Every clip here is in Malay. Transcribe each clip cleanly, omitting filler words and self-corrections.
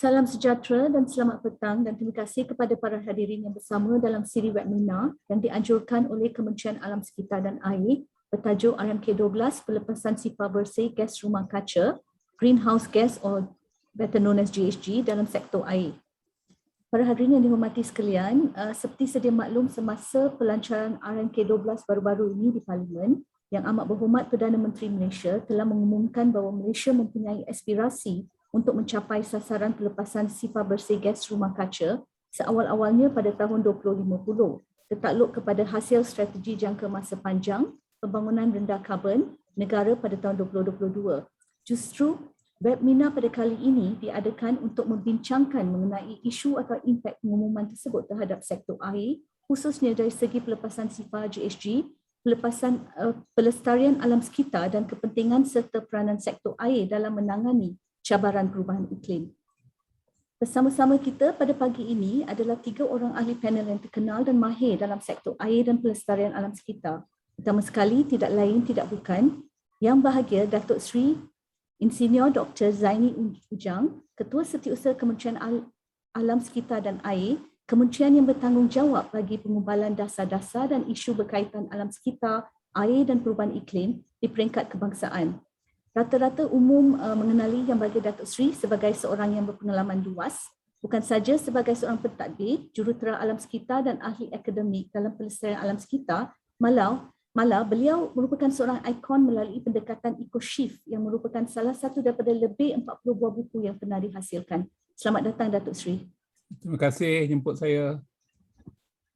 Salam sejahtera dan selamat petang dan terima kasih kepada para hadirin yang bersama dalam siri webinar yang dianjurkan oleh Kementerian Alam Sekitar dan Air bertajuk RMK12 Pelepasan Sifar Bersih Gas Rumah Kaca, Greenhouse Gas or better known as GHG dalam sektor air. Para hadirin yang dihormati sekalian, seperti sedia maklum semasa pelancaran RMK12 baru-baru ini di Parlimen, Yang Amat Berhormat Perdana Menteri Malaysia telah mengumumkan bahawa Malaysia mempunyai aspirasi untuk mencapai sasaran pelepasan sifar bersih gas rumah kaca seawal-awalnya pada tahun 2050, tertakluk kepada hasil strategi jangka masa panjang pembangunan rendah karbon negara pada tahun 2022. Justru webinar pada kali ini diadakan untuk membincangkan mengenai isu atau impak pengumuman tersebut terhadap sektor air, khususnya dari segi pelepasan sifar GHG, pelepasan pelestarian alam sekitar dan kepentingan serta peranan sektor air dalam menangani cabaran perubahan iklim. Bersama-sama kita pada pagi ini adalah 3 orang ahli panel yang terkenal dan mahir dalam sektor air dan pelestarian alam sekitar. Pertama sekali, tidak lain tidak bukan, Yang Bahagia Datuk Seri Insinyur Dr. Zaini Ujang, Ketua Setiausaha Kementerian Alam Sekitar dan Air, kementerian yang bertanggungjawab bagi pengubalan dasar-dasar dan isu berkaitan alam sekitar, air dan perubahan iklim di peringkat kebangsaan. Rata-rata umum mengenali Yang Bahagia Datuk Seri sebagai seorang yang berpengalaman luas, bukan saja sebagai seorang pentadbir, jurutera alam sekitar dan ahli akademik dalam pelestarian alam sekitar, malah beliau merupakan seorang ikon melalui pendekatan eco-shift yang merupakan salah satu daripada lebih 40 buah buku yang pernah dihasilkan. Selamat datang Datuk Seri. Terima kasih jemput saya.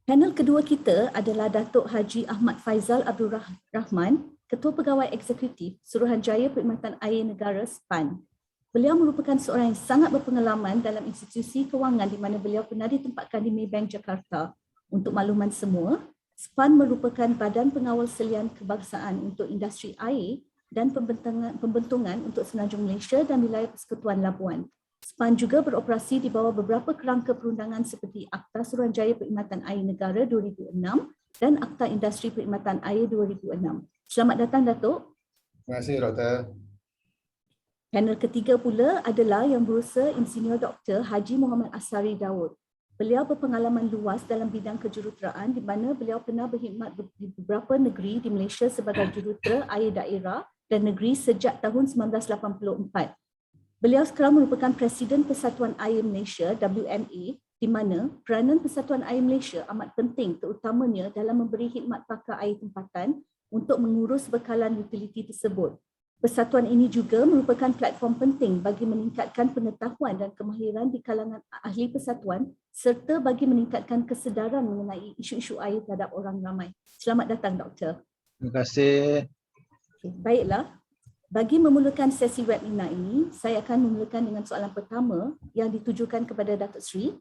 Panel kedua kita adalah Datuk Haji Ahmad Faizal Abdul Rahman, Ketua Pegawai Eksekutif Suruhanjaya Perkhidmatan Air Negara SPAN. Beliau merupakan seorang yang sangat berpengalaman dalam institusi kewangan di mana beliau pernah ditempatkan di Maybank Jakarta. Untuk makluman semua, SPAN merupakan badan pengawal selian kebangsaan untuk industri air dan pembentungan untuk Semenanjung Malaysia dan wilayah Persekutuan Labuan. SPAN juga beroperasi di bawah beberapa kerangka perundangan seperti Akta Suruhanjaya Perkhidmatan Air Negara 2006 dan Akta Industri Perkhidmatan Air 2006. Selamat datang Datuk. Terima kasih Doktor. Panel ketiga pula adalah Yang Berusaha Insinyur Dr. Haji Muhammad Asari Daud. Beliau berpengalaman luas dalam bidang kejuruteraan di mana beliau pernah berkhidmat di beberapa negeri di Malaysia sebagai jurutera air daerah dan negeri sejak tahun 1984. Beliau sekarang merupakan Presiden Persatuan Air Malaysia WMA di mana peranan Persatuan Air Malaysia amat penting terutamanya dalam memberi khidmat pakar air tempatan untuk mengurus bekalan utiliti tersebut. Persatuan ini juga merupakan platform penting bagi meningkatkan pengetahuan dan kemahiran di kalangan ahli persatuan serta bagi meningkatkan kesedaran mengenai isu-isu air terhadap orang ramai. Selamat datang Doktor. Terima kasih. Okay, baiklah. Bagi memulakan sesi webinar ini, saya akan memulakan dengan soalan pertama yang ditujukan kepada Datuk Seri.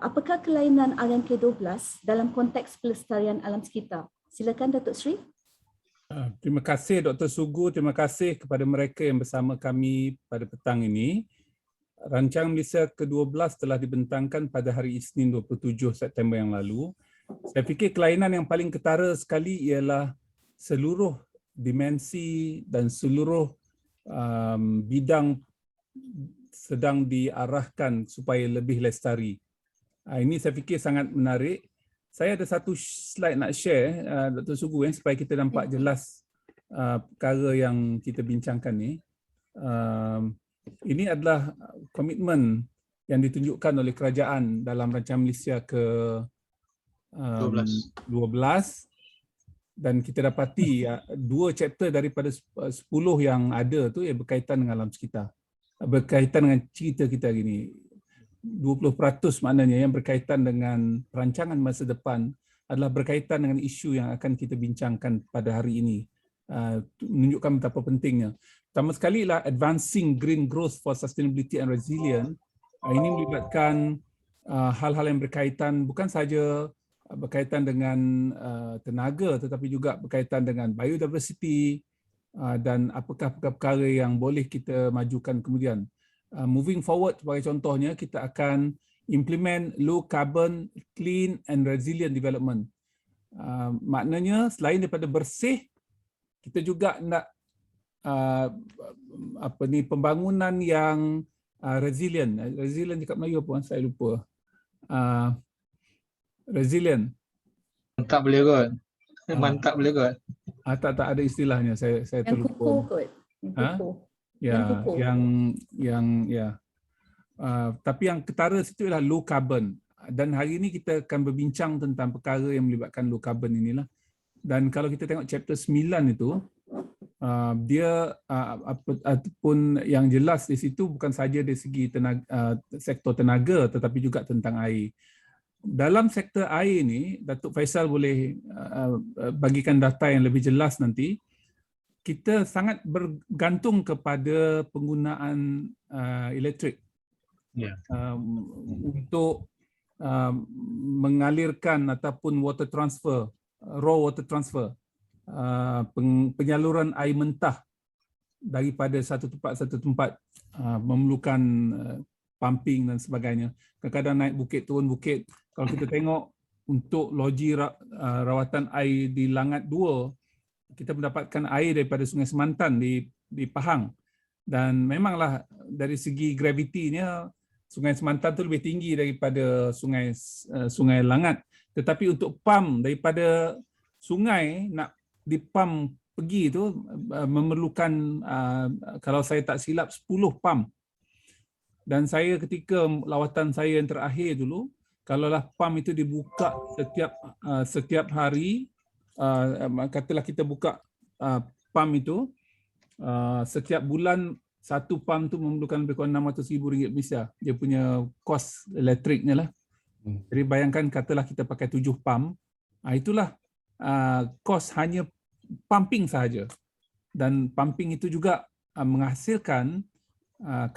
Apakah kelainan RMK12 dalam konteks pelestarian alam sekitar? Silakan Datuk Seri. Terima kasih Dr. Sugu, terima kasih kepada mereka yang bersama kami pada petang ini. Rancangan Malaysia ke-12 telah dibentangkan pada hari Isnin 27 September yang lalu. Saya fikir kelainan yang paling ketara sekali ialah seluruh dimensi dan seluruh bidang sedang diarahkan supaya lebih lestari. Ini saya fikir sangat menarik. Saya ada satu slide nak share, Dr. Sugu, supaya kita nampak jelas perkara yang kita bincangkan ni. Ini adalah komitmen yang ditunjukkan oleh kerajaan dalam Rancangan Malaysia ke-12 dan kita dapati 2 chapter daripada 10 yang ada tu yang berkaitan dengan alam sekitar. Berkaitan dengan cerita kita hari ini. 20% maknanya yang berkaitan dengan perancangan masa depan adalah berkaitan dengan isu yang akan kita bincangkan pada hari ini. Menunjukkan betapa pentingnya. Pertama sekali lah Advancing Green Growth for Sustainability and Resilience. Ini melibatkan hal-hal yang berkaitan bukan saja berkaitan dengan tenaga tetapi juga berkaitan dengan biodiversity dan apakah perkara yang boleh kita majukan kemudian. Moving forward, sebagai contohnya, kita akan implement low carbon, clean and resilient development. Maknanya selain daripada bersih, kita juga nak pembangunan yang resilient. Resilient cakap Melayu apa? Saya lupa. Resilient. Mantap boleh kot. Ah. Mantap boleh kot. Tak ada istilahnya. Saya Yang terlupa. kukuh kot. Yang Ha? kukuh. Ya, Yang kukuh. yang ya. Tapi yang ketara situ ialah low carbon. Dan hari ini kita akan berbincang tentang perkara yang melibatkan low carbon inilah. Dan kalau kita tengok chapter 9 itu, dia ataupun yang jelas di situ bukan saja dari segi sektor tenaga tetapi juga tentang air. Dalam sektor air ni, Datuk Faisal boleh bagikan data yang lebih jelas nanti. Kita sangat bergantung kepada penggunaan elektrik untuk mengalirkan ataupun water transfer, raw water transfer, penyaluran air mentah daripada satu tempat memerlukan pumping dan sebagainya. Kadang-kadang naik bukit, turun bukit. Kalau kita tengok untuk loji rawatan air di Langat 2, kita mendapatkan air daripada Sungai Semantan di Pahang. Dan memanglah dari segi gravitinya Sungai Semantan tu lebih tinggi daripada Sungai Langat. Tetapi untuk pump daripada sungai nak dipump pergi tu memerlukan kalau saya tak silap 10 pump. Dan saya ketika lawatan saya yang terakhir dulu, kalaulah pump itu dibuka setiap hari, katalah kita buka pump itu setiap bulan, satu pump tu memerlukan lebih kurang RM600,000 Malaysia. Dia punya kos elektriknya lah. Jadi bayangkan katalah kita pakai 7 pump, itulah kos hanya pumping sahaja. Dan pumping itu juga menghasilkan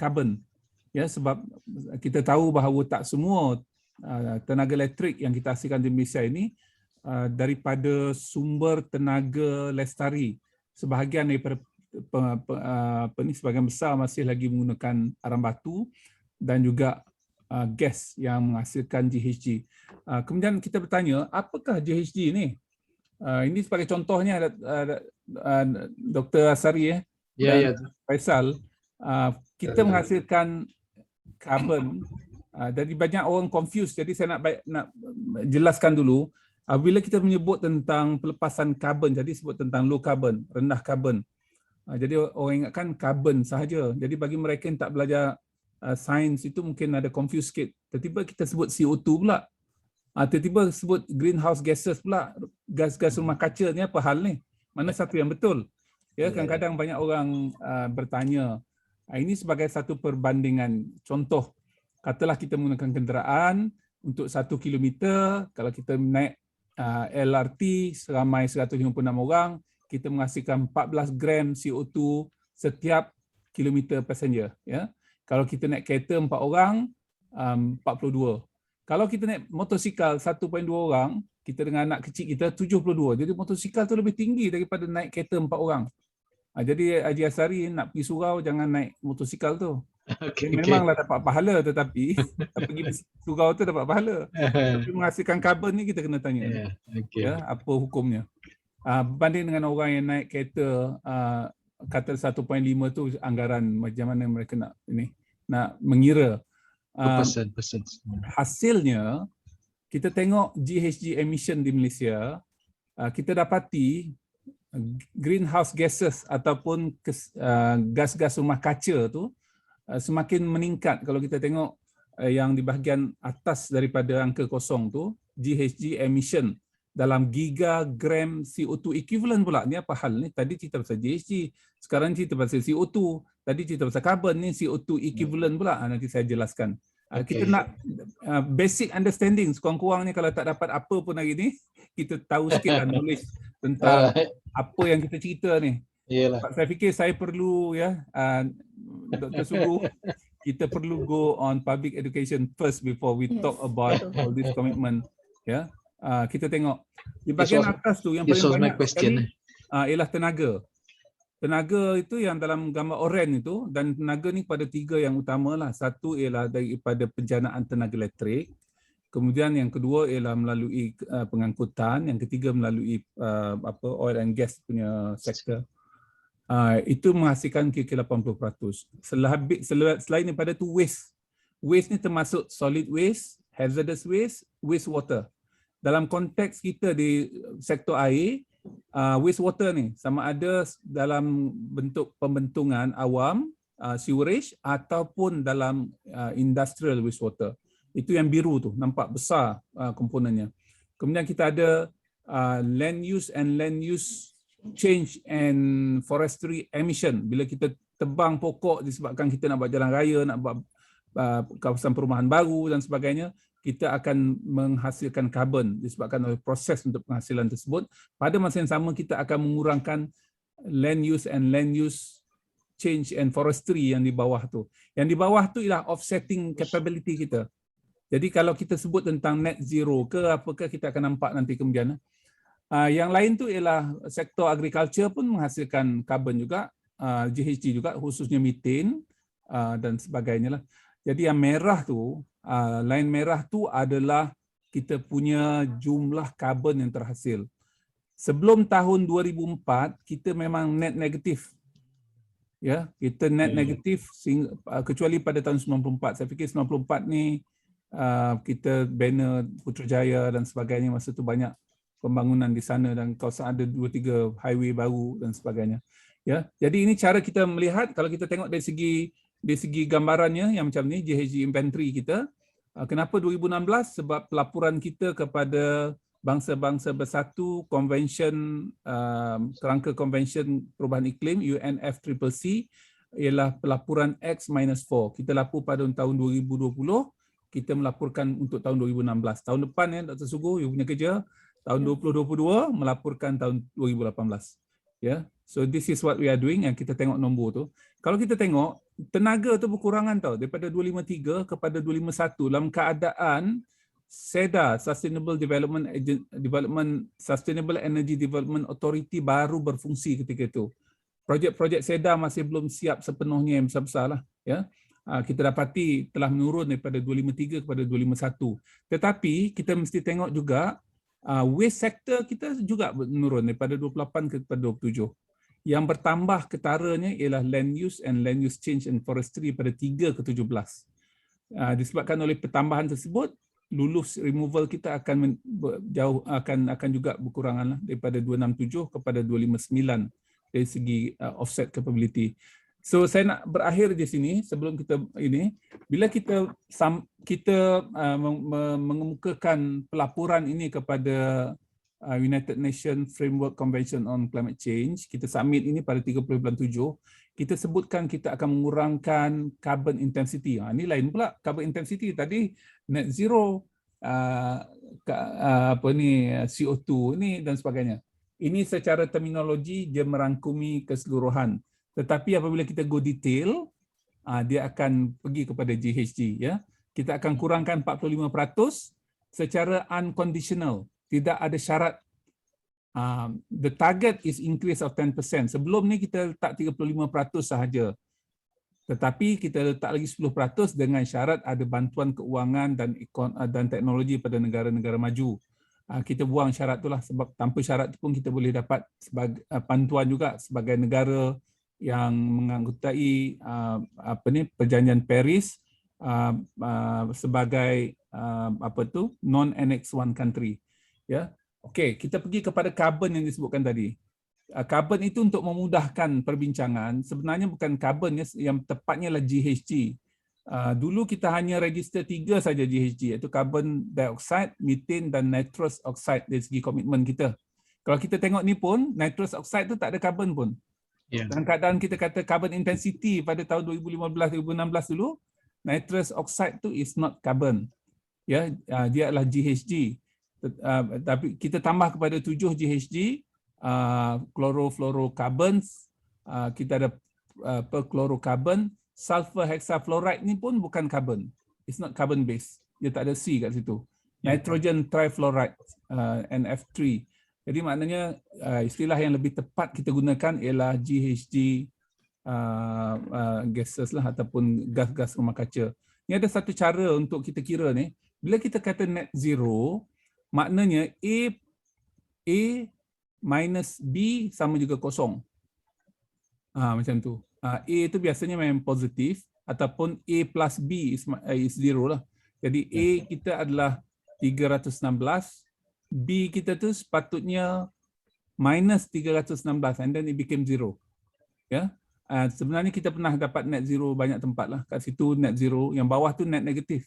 karbon. Ya, sebab kita tahu bahawa tak semua tenaga elektrik yang kita hasilkan di Malaysia ini daripada sumber tenaga lestari. Sebahagian daripada sebahagian besar masih lagi menggunakan arang batu dan juga gas yang menghasilkan GHG. Kemudian kita bertanya, apakah GHG ini? Ini sebagai contohnya Dr. Asari dan Faisal, kita menghasilkan karbon. Jadi banyak orang confused. Jadi saya nak jelaskan dulu. Bila kita menyebut tentang pelepasan karbon, jadi sebut tentang low carbon, rendah karbon. Jadi orang ingatkan karbon sahaja. Jadi bagi mereka yang tak belajar sains itu mungkin ada confused sikit. Tiba-tiba kita sebut CO2 pula. Tiba-tiba sebut greenhouse gases pula. Gas-gas rumah kaca ni apa hal ni? Mana satu yang betul? Ya, kadang-kadang banyak orang bertanya. Ini sebagai satu perbandingan. Contoh, katalah kita menggunakan kenderaan untuk 1 kilometer, kalau kita naik LRT seramai 156 orang, kita menghasilkan 14 gram CO2 setiap kilometer passenger. Ya. Kalau kita naik kereta 4 orang, 42. Kalau kita naik motosikal 1.2 orang, kita dengan anak kecil kita 72. Jadi motosikal tu lebih tinggi daripada naik kereta 4 orang. Jadi Haji Asari nak pergi surau jangan naik motosikal tu. Memanglah dapat pahala tetapi pergi surau tu dapat pahala. Tapi menghasilkan karbon ni kita kena tanya. Ya, apa hukumnya? Berbanding dengan orang yang naik kereta kata 1.5 tu anggaran macam mana mereka nak mengira. Hasilnya kita tengok GHG emission di Malaysia, kita dapati greenhouse gases ataupun gas-gas rumah kaca tu semakin meningkat. Kalau kita tengok yang di bahagian atas daripada angka kosong tu, GHG emission dalam gigagram CO2 equivalent pula. Ni apa hal ni? Tadi cerita pasal GHG, sekarang cerita pasal CO2, tadi cerita pasal carbon, ni CO2 equivalent pula. Nanti saya jelaskan. Kita nak basic understanding, sekurang-kurangnya kalau tak dapat apa pun hari ni, kita tahu sikit lah knowledge tentang apa yang kita cerita ni. Saya fikir saya perlu Dr. Sugu, kita perlu go on public education first before we talk about all this commitment. Ya, kita tengok di bahagian atas tu yang paling banyak sekali ialah tenaga. Tenaga itu yang dalam gambar oranye itu, dan tenaga ni pada 3 yang utama lah. Satu ialah daripada penjanaan tenaga elektrik. Kemudian yang kedua ialah melalui pengangkutan. Yang ketiga melalui oil and gas punya sektor. Itu menghasilkan kira-kira 80%. Selain daripada tu waste. Waste ni termasuk solid waste, hazardous waste, wastewater. Dalam konteks kita di sektor air, wastewater ni sama ada dalam bentuk pembentungan awam, sewerage ataupun dalam industrial wastewater. Itu yang biru tu, nampak besar komponennya. Kemudian kita ada land use and land use change and forestry emission. Bila kita tebang pokok disebabkan kita nak buat jalan raya, nak buat kawasan perumahan baru dan sebagainya, kita akan menghasilkan karbon disebabkan oleh proses untuk penghasilan tersebut. Pada masa yang sama kita akan mengurangkan land use and land use change and forestry yang di bawah tu. Yang di bawah tu ialah offsetting capability kita. Jadi kalau kita sebut tentang net zero ke apakah, kita akan nampak nanti kemudian. Yang lain tu ialah sektor agriculture pun menghasilkan karbon juga, GHG juga, khususnya methane dan sebagainya lah. Jadi yang merah tu, line merah tu adalah kita punya jumlah karbon yang terhasil. Sebelum tahun 2004 kita memang net negatif. Ya, kita net negatif kecuali pada tahun 94. Saya fikir 94 ni kita banner Putrajaya dan sebagainya, masa tu banyak pembangunan di sana dan kawasan ada 2-3 highway baru dan sebagainya. Ya, jadi ini cara kita melihat. Kalau kita tengok dari segi gambarannya yang macam ni, GHG inventory kita. Kenapa 2016? Sebab pelaporan kita kepada bangsa-bangsa bersatu Convention, Kerangka Convention Perubahan Iklim UNFCCC ialah pelaporan X-4. Kita lapor pada tahun 2020, kita melaporkan untuk tahun 2016. Tahun depan ya Dr. Sugu, you punya kerja tahun 2022 melaporkan tahun 2018. Ya. So this is what we are doing, yang kita tengok nombor tu. Kalau kita tengok tenaga tu berkurangan tau, daripada 253 kepada 251 dalam keadaan SEDA, Sustainable Sustainable Energy Development Authority baru berfungsi ketika itu. Projek-projek SEDA masih belum siap sepenuhnya yang besar-besar lah. Ya. Kita dapati telah menurun daripada 253 kepada 251. Tetapi kita mesti tengok juga waste sector kita juga menurun daripada 28 kepada 27. Yang bertambah ketaranya ialah land use and land use change and forestry pada 3 ke 17. Disebabkan oleh pertambahan tersebut, lulus removal kita akan jauh akan juga berkurangan lah, daripada 267 kepada 259 dari segi offset capability. So saya nak berakhir di sini sebelum kita ini, bila kita mengemukakan pelaporan ini kepada United Nations Framework Convention on Climate Change, kita submit ini pada 30 bulan 7, kita sebutkan kita akan mengurangkan carbon intensity. Ini lain pula, carbon intensity tadi net zero, CO2 ini dan sebagainya. Ini secara terminologi dia merangkumi keseluruhan. Tetapi apabila kita go detail, dia akan pergi kepada GHG. Ya, kita akan kurangkan 45% secara unconditional. Tidak ada syarat. The target is increase of 10%. Sebelum ni kita letak 35% sahaja. Tetapi kita letak lagi 10% dengan syarat ada bantuan keuangan dan teknologi pada negara-negara maju. Kita buang syarat itulah, sebab tanpa syarat itu pun kita boleh dapat sebagai bantuan juga sebagai negara yang menganggotai Perjanjian Paris sebagai non-Annex 1 country. Ya, okey, kita pergi kepada carbon yang disebutkan tadi. Carbon itu untuk memudahkan perbincangan, sebenarnya bukan carbon yang tepatnya adalah GHG. Dulu kita hanya register 3 saja GHG, iaitu carbon dioxide, methane dan nitrous oxide dari segi komitmen kita. Kalau kita tengok ni pun, nitrous oxide tu tak ada carbon pun. Dalam keadaan kita kata carbon intensity pada tahun 2015-2016 dulu, nitrous oxide tu is not carbon. Ya, dia adalah GHG. Tapi kita tambah kepada 7 GHG, chlorofluorocarbons, kita ada perchlorocarbon, sulfur hexafluoride ni pun bukan carbon. It's not carbon based. Dia tak ada C kat situ. Nitrogen trifluoride, NF3. Jadi maknanya istilah yang lebih tepat kita gunakan ialah GHG gases lah, ataupun gas-gas rumah kaca. Ini ada satu cara untuk kita kira ni. Bila kita kata net zero, maknanya A minus B sama juga kosong. Macam tu. A itu biasanya memang positif ataupun A plus B is 0 lah. Jadi A kita adalah 316, B kita tu sepatutnya minus 316 and then it became 0. Ya. Sebenarnya kita pernah dapat net zero banyak tempat lah. Kat situ net zero, yang bawah tu net negatif.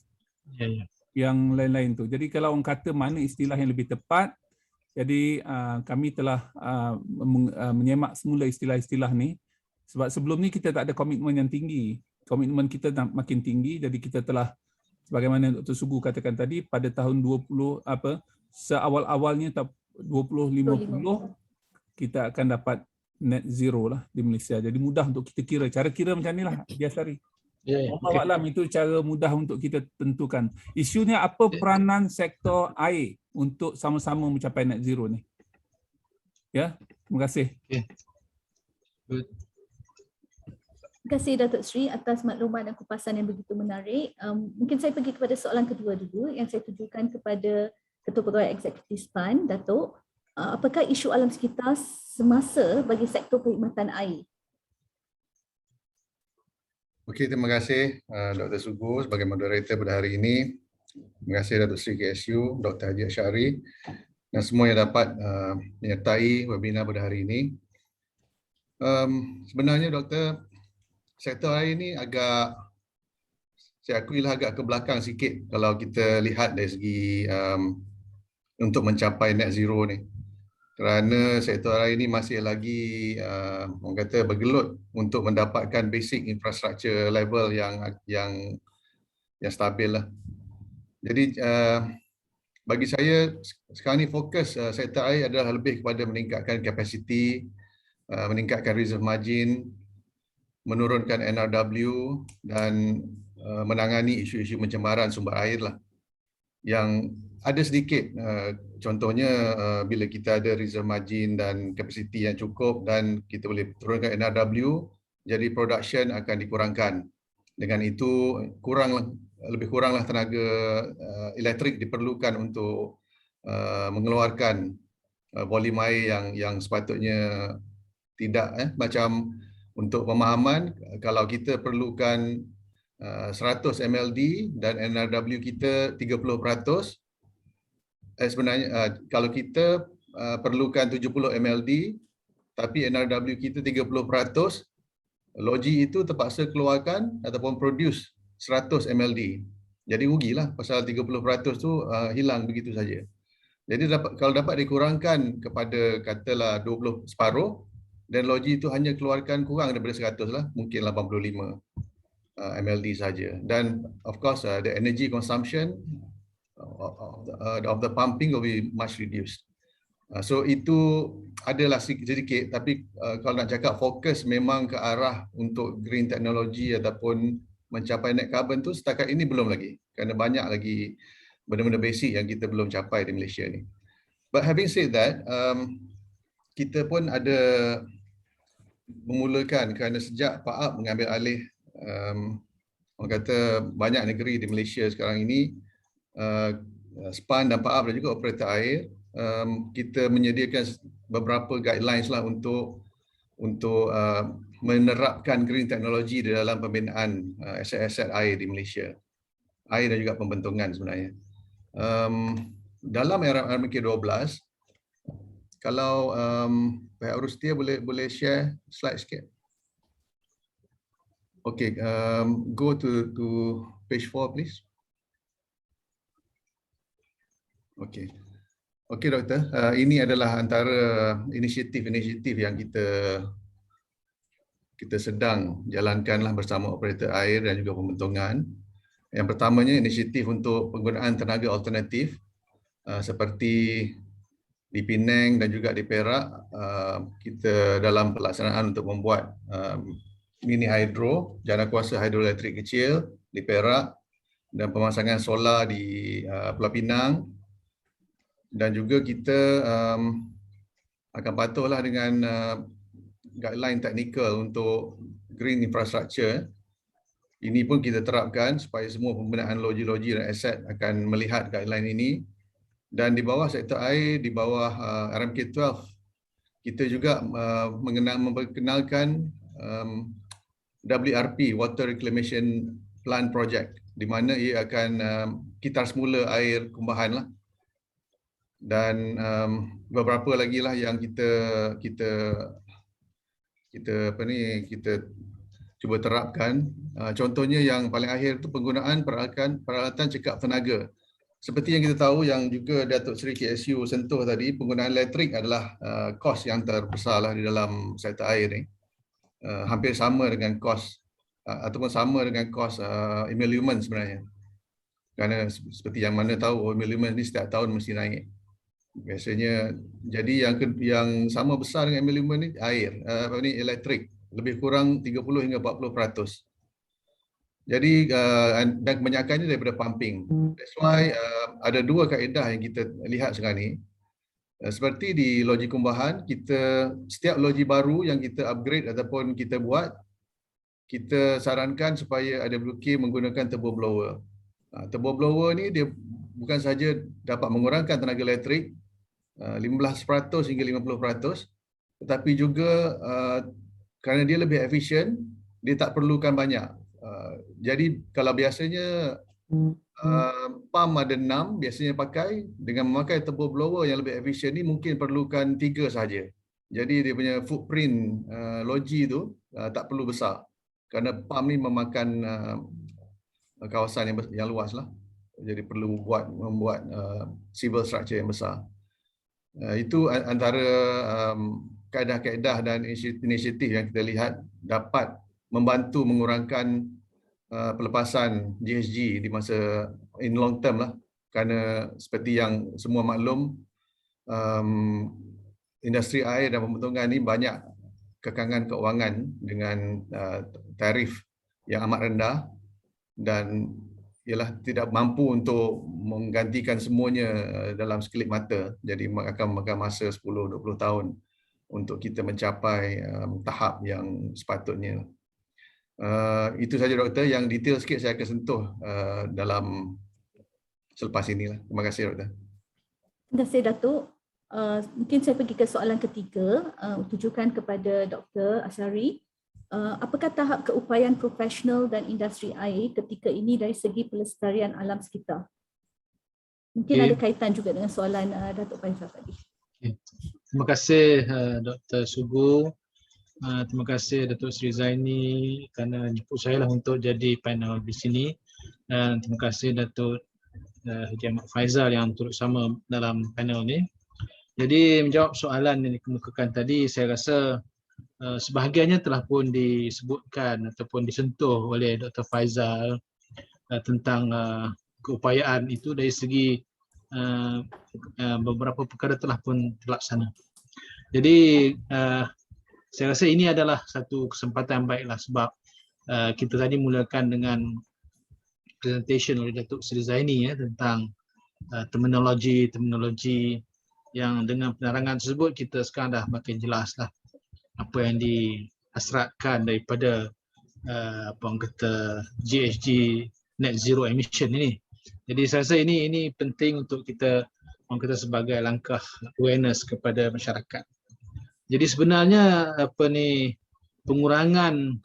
Yang lain-lain tu. Jadi kalau orang kata mana istilah yang lebih tepat, jadi kami telah menyemak semula istilah-istilah ni. Sebab sebelum ni kita tak ada komitmen yang tinggi. Komitmen kita makin tinggi, jadi kita telah, sebagaimana Dr. Sugu katakan tadi, pada tahun seawal-awalnya 2050 kita akan dapat net zero lah di Malaysia. Jadi mudah untuk kita kira. Cara kira macam ni lah, Biasari. Wallahu a'lam, itu cara mudah untuk kita tentukan. Isunya apa peranan sektor air untuk sama-sama mencapai net zero ni? Ya, terima kasih. Good. Terima kasih Datuk Sri atas maklumat dan kupasan yang begitu menarik. Mungkin saya pergi kepada soalan kedua dulu yang saya tujukan kepada Ketua Pegawai Eksekutif PAN, Datuk. Apakah isu alam sekitar semasa bagi sektor perkhidmatan air? Okey, terima kasih Dr. Sugu sebagai moderator pada hari ini. Terima kasih Datuk Seri KSU, Dr. Haji Asyari dan semua yang dapat menyertai webinar pada hari ini. Sebenarnya Doktor, sektor air ini agak, saya akuilah agak ke belakang sikit kalau kita lihat dari segi untuk mencapai net zero ni. Kerana sektor air ini masih lagi orang kata bergelut untuk mendapatkan basic infrastructure level yang stabil lah. Jadi bagi saya sekarang ni fokus sektor air adalah lebih kepada meningkatkan kapasiti, meningkatkan reserve margin, menurunkan NRW dan menangani isu-isu pencemaran sumber air lah. Yang ada sedikit contohnya bila kita ada reserve margin dan kapasiti yang cukup dan kita boleh turunkan NRW, jadi production akan dikurangkan. Dengan itu lebih kuranglah tenaga elektrik diperlukan untuk mengeluarkan volume air yang sepatutnya tidak. Macam untuk pemahaman, kalau kita perlukan 100 mld dan NRW kita 30%, sebenarnya kalau kita perlukan 70 mld tapi NRW kita 30%, logi itu terpaksa keluarkan ataupun produce 100 mld. Jadi rugilah pasal 30% tu hilang begitu saja. Jadi kalau dapat dikurangkan kepada katalah 20 separuh dan logi itu hanya keluarkan kurang daripada 100 lah, mungkin 85 mld saja. Dan of course the energy consumption of the pumping will be much reduced. So itu adalah sedikit, tapi kalau nak cakap fokus memang ke arah untuk green technology ataupun mencapai net carbon tu setakat ini belum lagi. Kerana banyak lagi benda-benda basic yang kita belum capai di Malaysia ni. But having said that, kita pun ada memulakan kerana sejak PAAP mengambil alih, orang kata banyak negeri di Malaysia sekarang ini, SPAN dan PAAP dan juga operator air, kita menyediakan beberapa guidelines lah untuk menerapkan green technology di dalam pembinaan aset-aset air di Malaysia. Air dan juga pembentungan sebenarnya. Dalam RMK 12, kalau Pak Rustia boleh share slide sikit. Okay, go to page 4 please. Okay. Okey Doktor, ini adalah antara inisiatif-inisiatif yang kita sedang jalankanlah bersama operator air dan juga pembentungan. Yang pertamanya inisiatif untuk penggunaan tenaga alternatif seperti di Penang dan juga di Perak, kita dalam pelaksanaan untuk membuat mini hydro, jana kuasa hidroelektrik kecil di Perak dan pemasangan solar di Pulau Pinang. Dan juga kita akan patuhlah dengan guideline teknikal untuk green infrastructure. Ini pun kita terapkan supaya semua pembinaan loji-loji dan aset akan melihat guideline ini. Dan di bawah sektor air, di bawah RMK 12, kita juga memperkenalkan WRP, Water Reclamation Plant Project, di mana ia akan kitar semula air kumbahan lah. Dan beberapa lagi lah yang kita cuba terapkan. Contohnya yang paling akhir tu penggunaan peralatan cekap tenaga. Seperti yang kita tahu, yang juga Datuk Seri KSU sentuh tadi, penggunaan elektrik adalah kos yang terbesar lah di dalam sektor air ni. Hampir sama dengan kos ataupun sama dengan kos emolument sebenarnya. Kerana seperti yang mana tahu, emolument ni setiap tahun mesti naik. Biasanya, jadi yang sama besar dengan emolument ni air, elektrik, lebih kurang 30 hingga 40%. Jadi dan kebanyakannya daripada pumping. That's why ada dua kaedah yang kita lihat sekarang ni. Seperti di loji kumbahan, setiap loji baru yang kita upgrade ataupun kita buat, kita sarankan supaya ada AWK menggunakan turbo blower. Turbo blower ni dia bukan saja dapat mengurangkan tenaga elektrik 15% hingga 50%, tetapi juga kerana dia lebih efisien, dia tak perlukan banyak. Jadi kalau biasanya pump ada 6 biasanya pakai, dengan memakai turbo blower yang lebih efisien ni mungkin perlukan 3 sahaja. Jadi dia punya footprint loji tu tak perlu besar, kerana pump ni memakan kawasan yang luas lah. Jadi perlu membuat civil structure yang besar. Itu antara kaedah-kaedah dan inisiatif yang kita lihat dapat membantu mengurangkan pelepasan GHG di masa in long term lah. Kerana seperti yang semua maklum, industri air dan pembentungan ni banyak kekangan keuangan dengan tarif yang amat rendah dan ialah tidak mampu untuk menggantikan semuanya dalam sekelip mata. Jadi akan memakan masa 10-20 tahun untuk kita mencapai tahap yang sepatutnya. Itu saja Doktor, yang detail sikit saya akan sentuh dalam selepas inilah. Terima kasih Doktor. Terima kasih Datuk. Mungkin saya pergi ke soalan ketiga, tujukan kepada Dr. Azhari. Apakah tahap keupayaan profesional dan industri air ketika ini dari segi pelestarian alam sekitar? Mungkin ada kaitan juga dengan soalan Datuk Faizal tadi. Terima kasih Dr. Sugu. Terima kasih Datuk Seri Zaini kerana jemput saya lah untuk jadi panel di sini. Dan terima kasih Datuk Haji Ahmad Faizal yang turut sama dalam panel ni. Jadi menjawab soalan yang dikemukakan tadi, saya rasa sebahagiannya telah pun disebutkan ataupun disentuh oleh Dr. Faizal tentang keupayaan itu dari segi beberapa perkara telah pun terlaksana. Jadi saya rasa ini adalah satu kesempatan yang baiklah sebab kita tadi mulakan dengan presentation oleh Datuk Seri Zaini tentang terminologi yang dengan penerangan tersebut kita sekarang dah makin jelas lah apa yang dihasratkan daripada apa orang kata GHG net zero emission ini. Jadi saya rasa ini penting untuk kita orang kata sebagai langkah awareness kepada masyarakat. Jadi sebenarnya pengurangan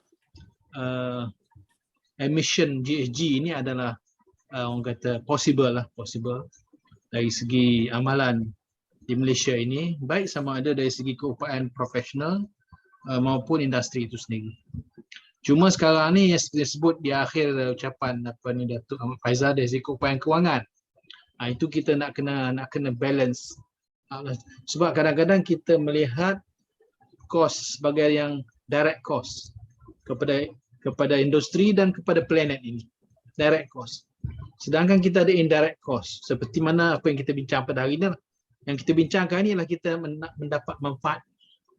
emission GHG ini adalah orang kata possible dari segi amalan di Malaysia ini, baik sama ada dari segi keupayaan profesional maupun industri itu sendiri. Cuma sekarang ni yang disebut di akhir ucapan Datuk Ahmad Faizal dari segi keupayaan kewangan. Itu kita nak kena balance. Sebab kadang-kadang kita melihat kos sebagai yang direct cost kepada industri dan kepada planet ini. Direct cost. Sedangkan kita ada indirect cost. Seperti mana apa yang kita bincang pada hari ini. Yang kita bincangkan ini adalah kita mendapat manfaat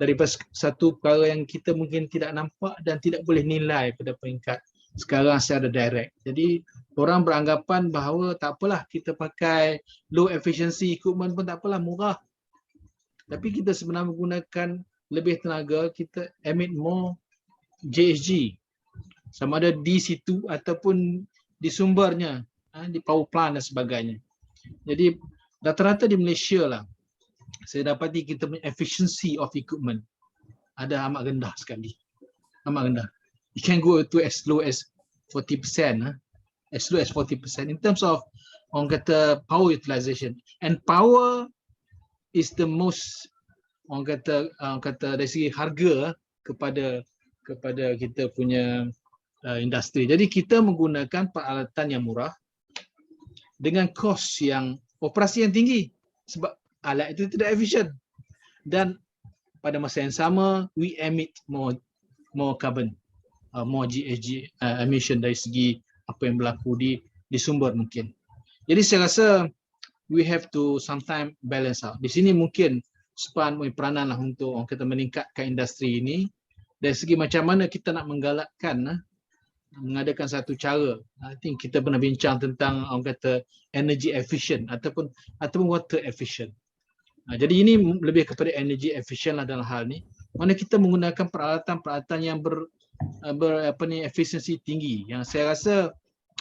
daripada satu perkara yang kita mungkin tidak nampak dan tidak boleh nilai pada peringkat sekarang secara direct. Jadi orang beranggapan bahawa tak apalah kita pakai low efficiency equipment pun tak apalah, murah. Tapi kita sebenarnya menggunakan lebih tenaga, kita emit more GHG. Sama ada di situ ataupun di sumbernya, di power plant dan sebagainya. Jadi rata-rata di Malaysia lah, saya dapati kita punya efficiency of equipment ada amat rendah sekali. amat rendah. You can go to as low as 40%, as low as 40% in terms of orang kata power utilization. And power is the most orang kata dari segi harga kepada kita punya industri. Jadi kita menggunakan peralatan yang murah dengan kos yang operasi yang tinggi sebab alat itu tidak efisien, dan pada masa yang sama we emit more carbon, more GHG emission dari segi apa yang berlaku di sumber mungkin. Jadi saya rasa we have to sometimes balance out. Di sini mungkin SPAN punya peranan lah untuk orang kata meningkatkan industri ini dari segi macam mana kita nak menggalakkan mengadakan satu cara. I think kita pernah bincang tentang orang kata energy efficient ataupun water efficient. Jadi ini lebih kepada energy efficient lah dalam hal ni. Mana kita menggunakan peralatan-peralatan yang efisiensi tinggi yang saya rasa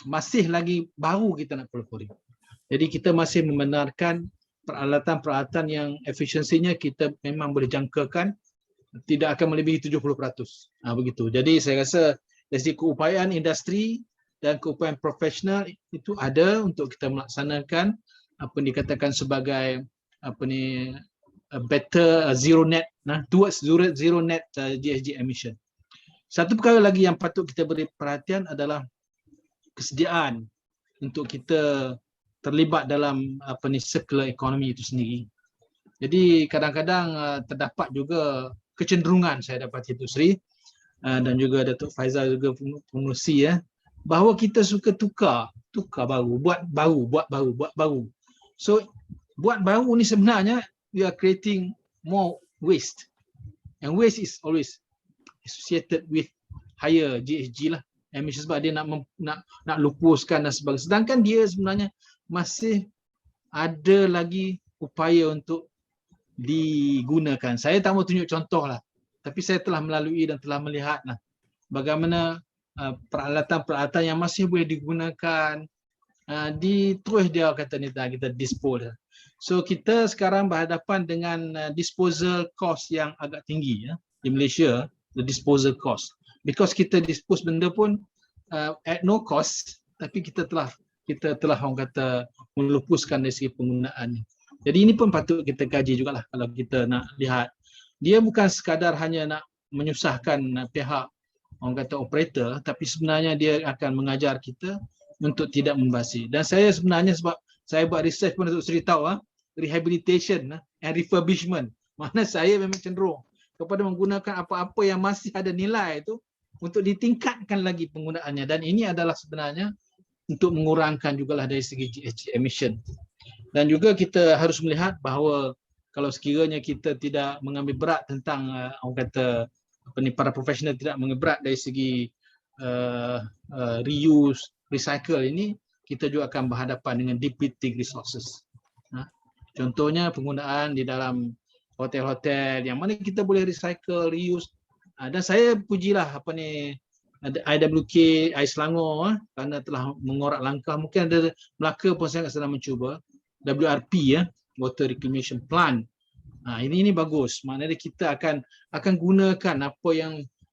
masih lagi baru kita nak pelopori. Jadi kita masih membenarkan peralatan-peralatan yang efisiensinya kita memang boleh jangkakan tidak akan melebihi 70%. Begitu. Jadi saya rasa dari segi keupayaan industri dan keupayaan profesional itu ada untuk kita melaksanakan apa yang dikatakan sebagai better zero net, towards zero net GHG emission. Satu perkara lagi yang patut kita beri perhatian adalah kesediaan untuk kita terlibat dalam circular economy itu sendiri. Jadi kadang-kadang terdapat juga kecenderungan, saya dapat itu Sri dan juga Datuk Faizal juga pengurusi bahawa kita suka tukar baru, buat baru. So buat baru ni sebenarnya we are creating more waste, and waste is always associated with higher GHG lah emission sebab dia nak lupuskan dan sebagainya. Sedangkan dia sebenarnya masih ada lagi upaya untuk digunakan. Saya tak mau tunjuk contoh lah, tapi saya telah melalui dan telah melihat lah bagaimana peralatan-peralatan yang masih boleh digunakan terus dia kata ni kita dispose. So kita sekarang berhadapan dengan disposal cost yang agak tinggi di Malaysia, the disposal cost. Because kita dispose benda pun at no cost, tapi kita telah orang kata melupuskan dari segi penggunaannya. Jadi ini pun patut kita kaji jugalah kalau kita nak lihat. Dia bukan sekadar hanya nak menyusahkan pihak orang kata operator, tapi sebenarnya dia akan mengajar kita untuk tidak membazir. Dan saya sebenarnya sebab saya buat research pun untuk Sri tahu rehabilitation and refurbishment. Mana saya memang cenderung kepada menggunakan apa-apa yang masih ada nilai itu untuk ditingkatkan lagi penggunaannya, dan ini adalah sebenarnya untuk mengurangkan jugalah dari segi GHG emission. Dan juga kita harus melihat bahawa kalau sekiranya kita tidak mengambil berat tentang orang kata para profesional tidak mengambil berat dari segi reuse, recycle ini, kita juga akan berhadapan dengan depleting resources. Contohnya penggunaan di dalam hotel-hotel yang mana kita boleh recycle, reuse. Dan saya pujilah IWK Air Selangor kerana telah mengorak langkah. Mungkin ada Melaka pun saya sedang mencuba WRP Water Reclamation Plant. Ini bagus. Maknanya kita akan gunakan apa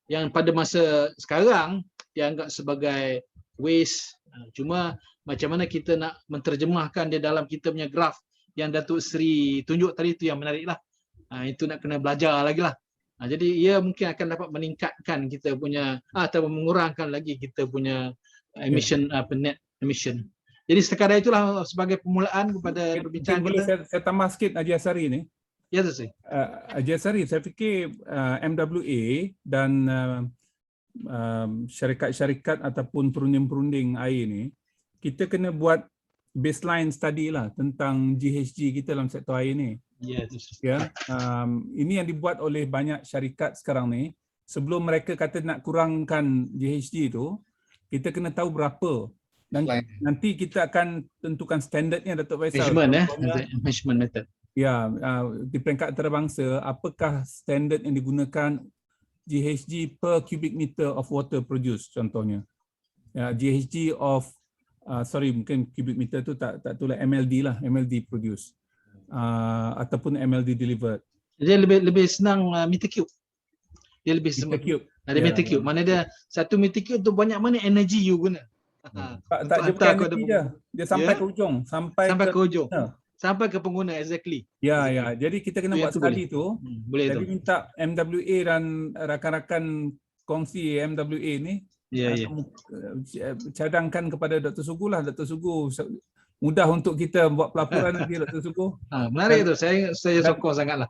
yang pada masa sekarang dianggap sebagai waste. Cuma macam mana kita nak menterjemahkan dia dalam kita punya graf yang Datuk Seri tunjuk tadi, itu yang menarik lah. Itu nak kena belajar lagi lah. Jadi ia mungkin akan dapat meningkatkan kita punya atau mengurangkan lagi kita punya emission net emission. Jadi sekadar itulah sebagai permulaan kepada perbincangan boleh kita. saya tambah sikit Haji Asari ni. Ya tu sih. Haji Asari, saya fikir MWA dan syarikat-syarikat ataupun perunding-perunding air ni, kita kena buat baseline study lah tentang GHG kita dalam sektor air ni. Ya, tu sih. Ya, ini yang dibuat oleh banyak syarikat sekarang ni. Sebelum mereka kata nak kurangkan GHG tu, kita kena tahu berapa. Dan nanti kita akan tentukan standardnya, Datuk Faisal. Measurement method. Ya, di peringkat antarabangsa, apakah standard yang digunakan GHG per cubic meter of water produced contohnya. Ya, GHG of mungkin cubic meter tu tak tulis MLD lah, MLD produced. Ataupun MLD delivered. Jadi lebih senang meter cube. Dia lebih Meter cube. ada Ya. meter cube. Mana dia satu meter cube tu banyak mana energi you guna. Tak dia bukan energi je. Dia sampai Ya. ke ujung, sampai Ke ujung. pengguna. Sampai ke pengguna exactly. Ya, ya. Jadi kita kena Tu yang buat tu study boleh. tu. Boleh Jadi tu. minta MWA dan rakan-rakan kongsi MWA ni Ya, ya. cadangkan kepada Dr. Sugu lah. Dr. Sugu mudah untuk kita buat pelaporan nanti Dr. Sugu. Menarik tu. Saya sokong sangatlah.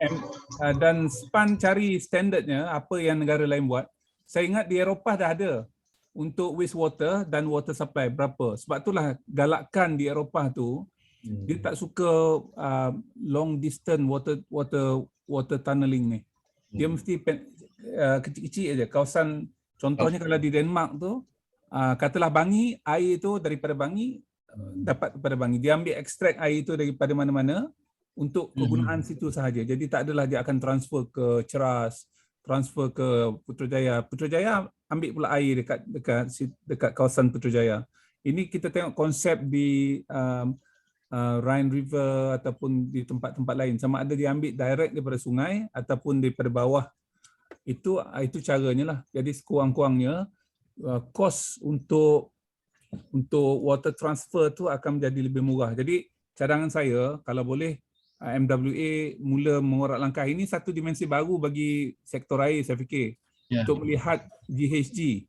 Dan SPAN cari standardnya apa yang negara lain buat. Saya ingat di Eropah dah ada untuk wastewater dan water supply berapa. Sebab itulah galakkan di Eropah tu dia tak suka long distance water tunneling ni. Dia mesti kecil-kecil aja. Kawasan contohnya kalau di Denmark tu katalah Bangi, air tu daripada Bangi dapat daripada Bangi. Dia ambil ekstrak air itu daripada mana-mana untuk kegunaan situ sahaja. Jadi tak adalah dia akan transfer ke Ceras, transfer ke Putrajaya. Putrajaya ambil pula air dekat kawasan Putrajaya. Ini kita tengok konsep di Rhine River ataupun di tempat-tempat lain. Sama ada dia ambil direct daripada sungai ataupun daripada bawah. Itu caranya lah. Jadi sekurang-kurangnya kos untuk water transfer tu akan menjadi lebih murah. Jadi cadangan saya kalau boleh MWA mula mengorak langkah ini satu dimensi baru bagi sektor air saya fikir untuk melihat GHG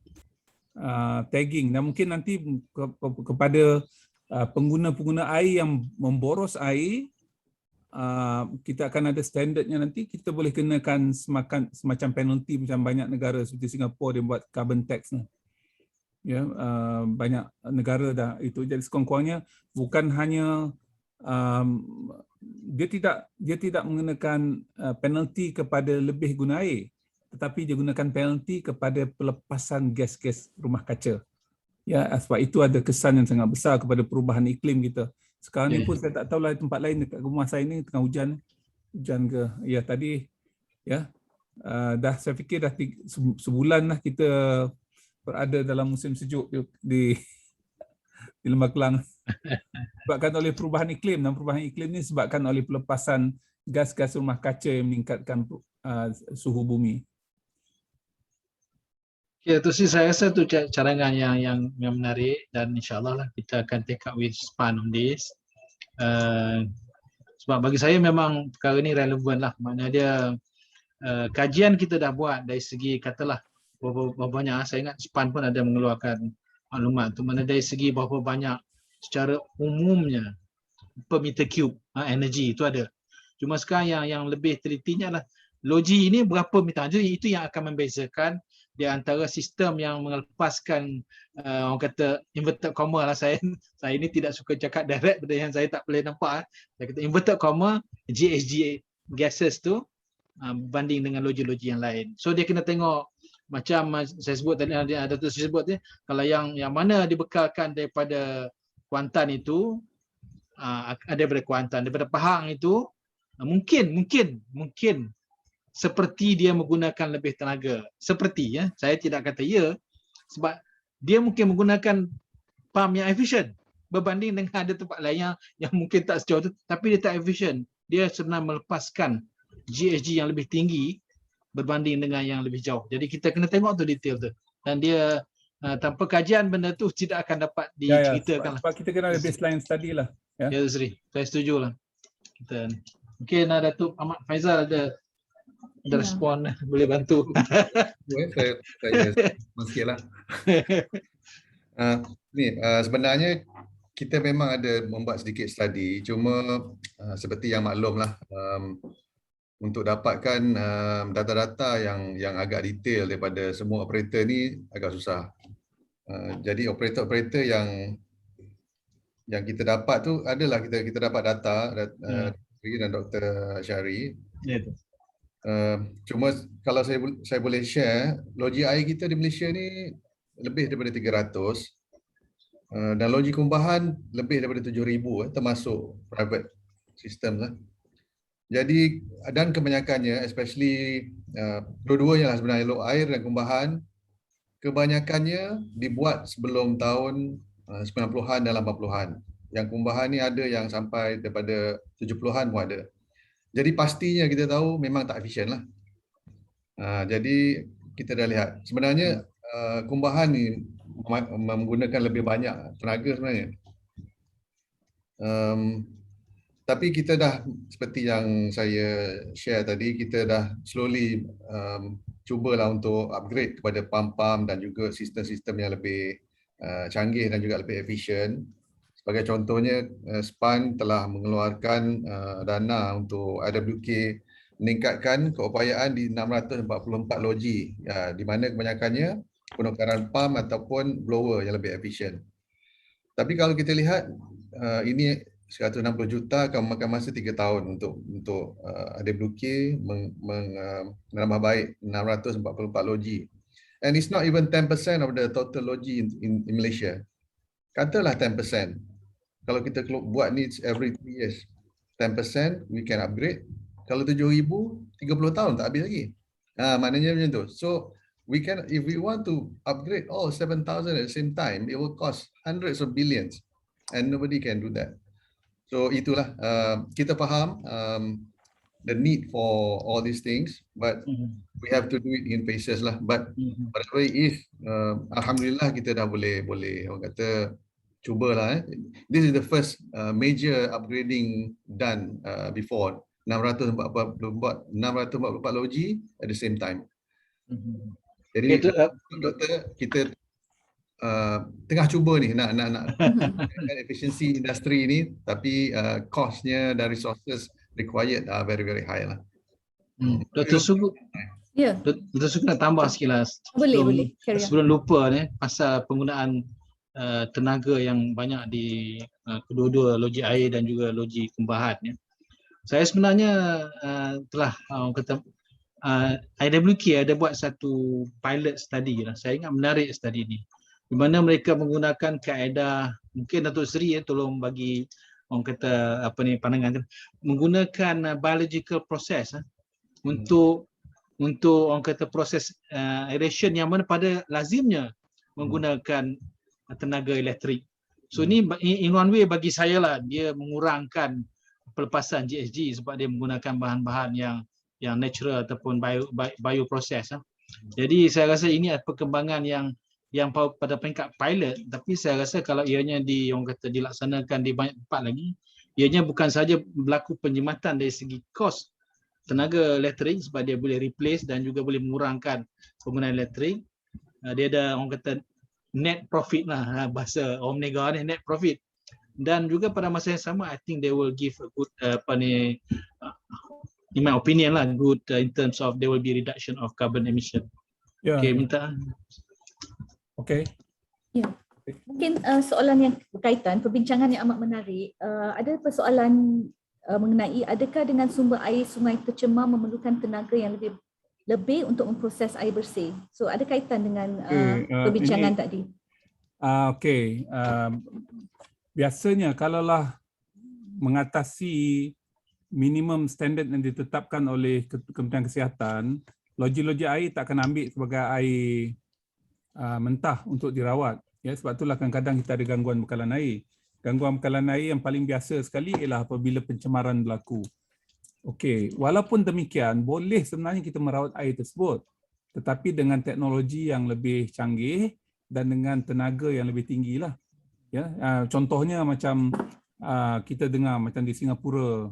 tagging dan mungkin nanti kepada pengguna-pengguna air yang memboros air kita akan ada standardnya nanti kita boleh kenakan semacam penalty macam banyak negara seperti Singapura dia buat carbon tax ni. Ya, banyak negara dah itu. Jadi sekurang-kurangnya bukan hanya dia tidak mengenakan penalti kepada lebih guna air, tetapi dia gunakan penalti kepada pelepasan gas-gas rumah kaca. Ya, sebab itu ada kesan yang sangat besar kepada perubahan iklim kita. Sekarang ni pun saya tak tahu lah tempat lain dekat rumah saya ni tengah hujan ke. Ya tadi ya dah saya fikir dah sebulan lah kita berada dalam musim sejuk di Lembah Kelang. Disebabkan oleh perubahan iklim dan perubahan iklim ini disebabkan oleh pelepasan gas-gas rumah kaca yang meningkatkan suhu bumi. Ya, tu sih saya rasa tu cadangan yang menarik dan insyaAllah lah kita akan take up with SPAN on this. Sebab bagi saya memang perkara ni relevan lah. Maknanya dia kajian kita dah buat dari segi katalah berapa banyak, saya ingat SPAN pun ada mengeluarkan maklumat tu mana dari segi berapa banyak secara umumnya per meter cube energi itu ada. Cuma sekarang yang lebih telitinya adalah logi ini berapa meter. Jadi itu yang akan membezakan di antara sistem yang melepaskan orang kata inverted comma lah, saya ini tidak suka cakap direct benda yang saya tak boleh nampak. Saya kata inverted comma GHG gases tu banding dengan logi-logi yang lain. So dia kena tengok macam saya sebut tadi, ada tu saya sebut kalau yang mana dibekalkan daripada Kuantan itu ada daripada Kuantan, daripada Pahang itu mungkin seperti dia menggunakan lebih tenaga. Seperti ya, saya tidak kata ya, sebab dia mungkin menggunakan pump yang efisien berbanding dengan ada tempat lain yang mungkin tak sejauh tu tapi dia tak efisien. Dia sebenarnya melepaskan GHG yang lebih tinggi berbanding dengan yang lebih jauh. Jadi kita kena tengok tu detail tu. Dan dia tanpa kajian benda tu tidak akan dapat diceritakan. Sebab kita kena ada baseline study lah. Ya Sri, saya setuju lah. Kita mungkin Datuk Ahmad Faizal ada respon, boleh bantu. Saya sikit lah. Sebenarnya kita memang ada membuat sedikit study, cuma seperti yang maklum lah, untuk dapatkan data-data yang agak detail daripada semua operator ni agak susah. Jadi operator-operator yang kita dapat tu adalah kita dapat data dan Dr. Syari. Cuma kalau saya boleh share, logi air kita di Malaysia ni lebih daripada 300 dan logi kumbahan lebih daripada 7,000 termasuk private system lah. Jadi dan kebanyakannya especially dua-duanya lah sebenarnya, log air dan kumbahan kebanyakannya dibuat sebelum tahun 90-an dan 80-an. Yang kumbahan ni ada yang sampai daripada 70-an pun ada. Jadi pastinya kita tahu memang tak efisien lah. Jadi kita dah lihat. Sebenarnya kumbahan ni menggunakan lebih banyak tenaga sebenarnya. Tapi kita dah, seperti yang saya share tadi, kita dah slowly cubalah untuk upgrade kepada pam-pam dan juga sistem-sistem yang lebih canggih dan juga lebih efisien. Sebagai contohnya, SPAN telah mengeluarkan dana untuk IWK meningkatkan keupayaan di 644 loji, di mana kebanyakannya penukaran pam ataupun blower yang lebih efisien. Tapi kalau kita lihat, ini 160 juta akan memakan masa 3 tahun untuk IWK menambah baik 644 loji. And it's not even 10% of the total loji in Malaysia. Katalah 10%. Kalau kita buat ni every 3 years, 10% we can upgrade. Kalau 7,000, 30 tahun tak habis lagi. Maknanya macam tu. So we can, if we want to upgrade all 7,000 at the same time, it will cost hundreds of billions, and nobody can do that. So itulah, kita faham the need for all these things, but we have to do it in phases lah. But whatever it is, alhamdulillah kita dah boleh orang kata cubalah. This is the first major upgrading done before 644 loji at the same time. Jadi doktor, kita tengah cuba ni nak efisiensi industri ni, tapi costnya dan resources required are very very high lah. Dr. Sugu, Ya, Dr. Sugu nak tambah sikit lah boleh. sebelum lupa ni pasal penggunaan tenaga yang banyak di kedua-dua loji air dan juga loji kumbahan ya. Saya sebenarnya telah orang kata IWK ada buat satu pilot study lah. Saya ingat menarik study ni, di mana mereka menggunakan kaedah, mungkin Datuk Seri tolong bagi orang kata apa ni pandangan, menggunakan biological process untuk orang kata proses aeration yang mana pada lazimnya menggunakan tenaga elektrik. So ni in one way bagi saya lah, dia mengurangkan pelepasan GHG sebab dia menggunakan bahan-bahan yang natural ataupun bioproses. Jadi saya rasa ini adalah perkembangan yang pada peringkat pilot, tapi saya rasa kalau ianya orang kata dilaksanakan di banyak tempat lagi, ianya bukan saja berlaku penjimatan dari segi kos tenaga elektrik sebab dia boleh replace dan juga boleh mengurangkan penggunaan elektrik. Dia ada orang kata net profit lah, bahasa Omega ni, net profit. Dan juga pada masa yang sama, I think they will give a good in my opinion lah, good in terms of there will be reduction of carbon emission. Okay, minta. Okay. Ya. Mungkin soalan yang berkaitan, perbincangan yang amat menarik. Ada persoalan mengenai adakah dengan sumber air sungai tercemar memerlukan tenaga yang lebih untuk memproses air bersih. So ada kaitan dengan perbincangan tadi. Okey. Biasanya kalaulah mengatasi minimum standard yang ditetapkan oleh Kementerian Kesihatan, loji-loji air tak akan ambil sebagai air mentah untuk dirawat. Ya, sebab itulah kadang-kadang kita ada gangguan bekalan air. Gangguan bekalan air yang paling biasa sekali ialah apabila pencemaran berlaku. Okey, walaupun demikian, boleh sebenarnya kita merawat air tersebut, tetapi dengan teknologi yang lebih canggih dan dengan tenaga yang lebih tinggi lah. Ya, contohnya macam kita dengar macam di Singapura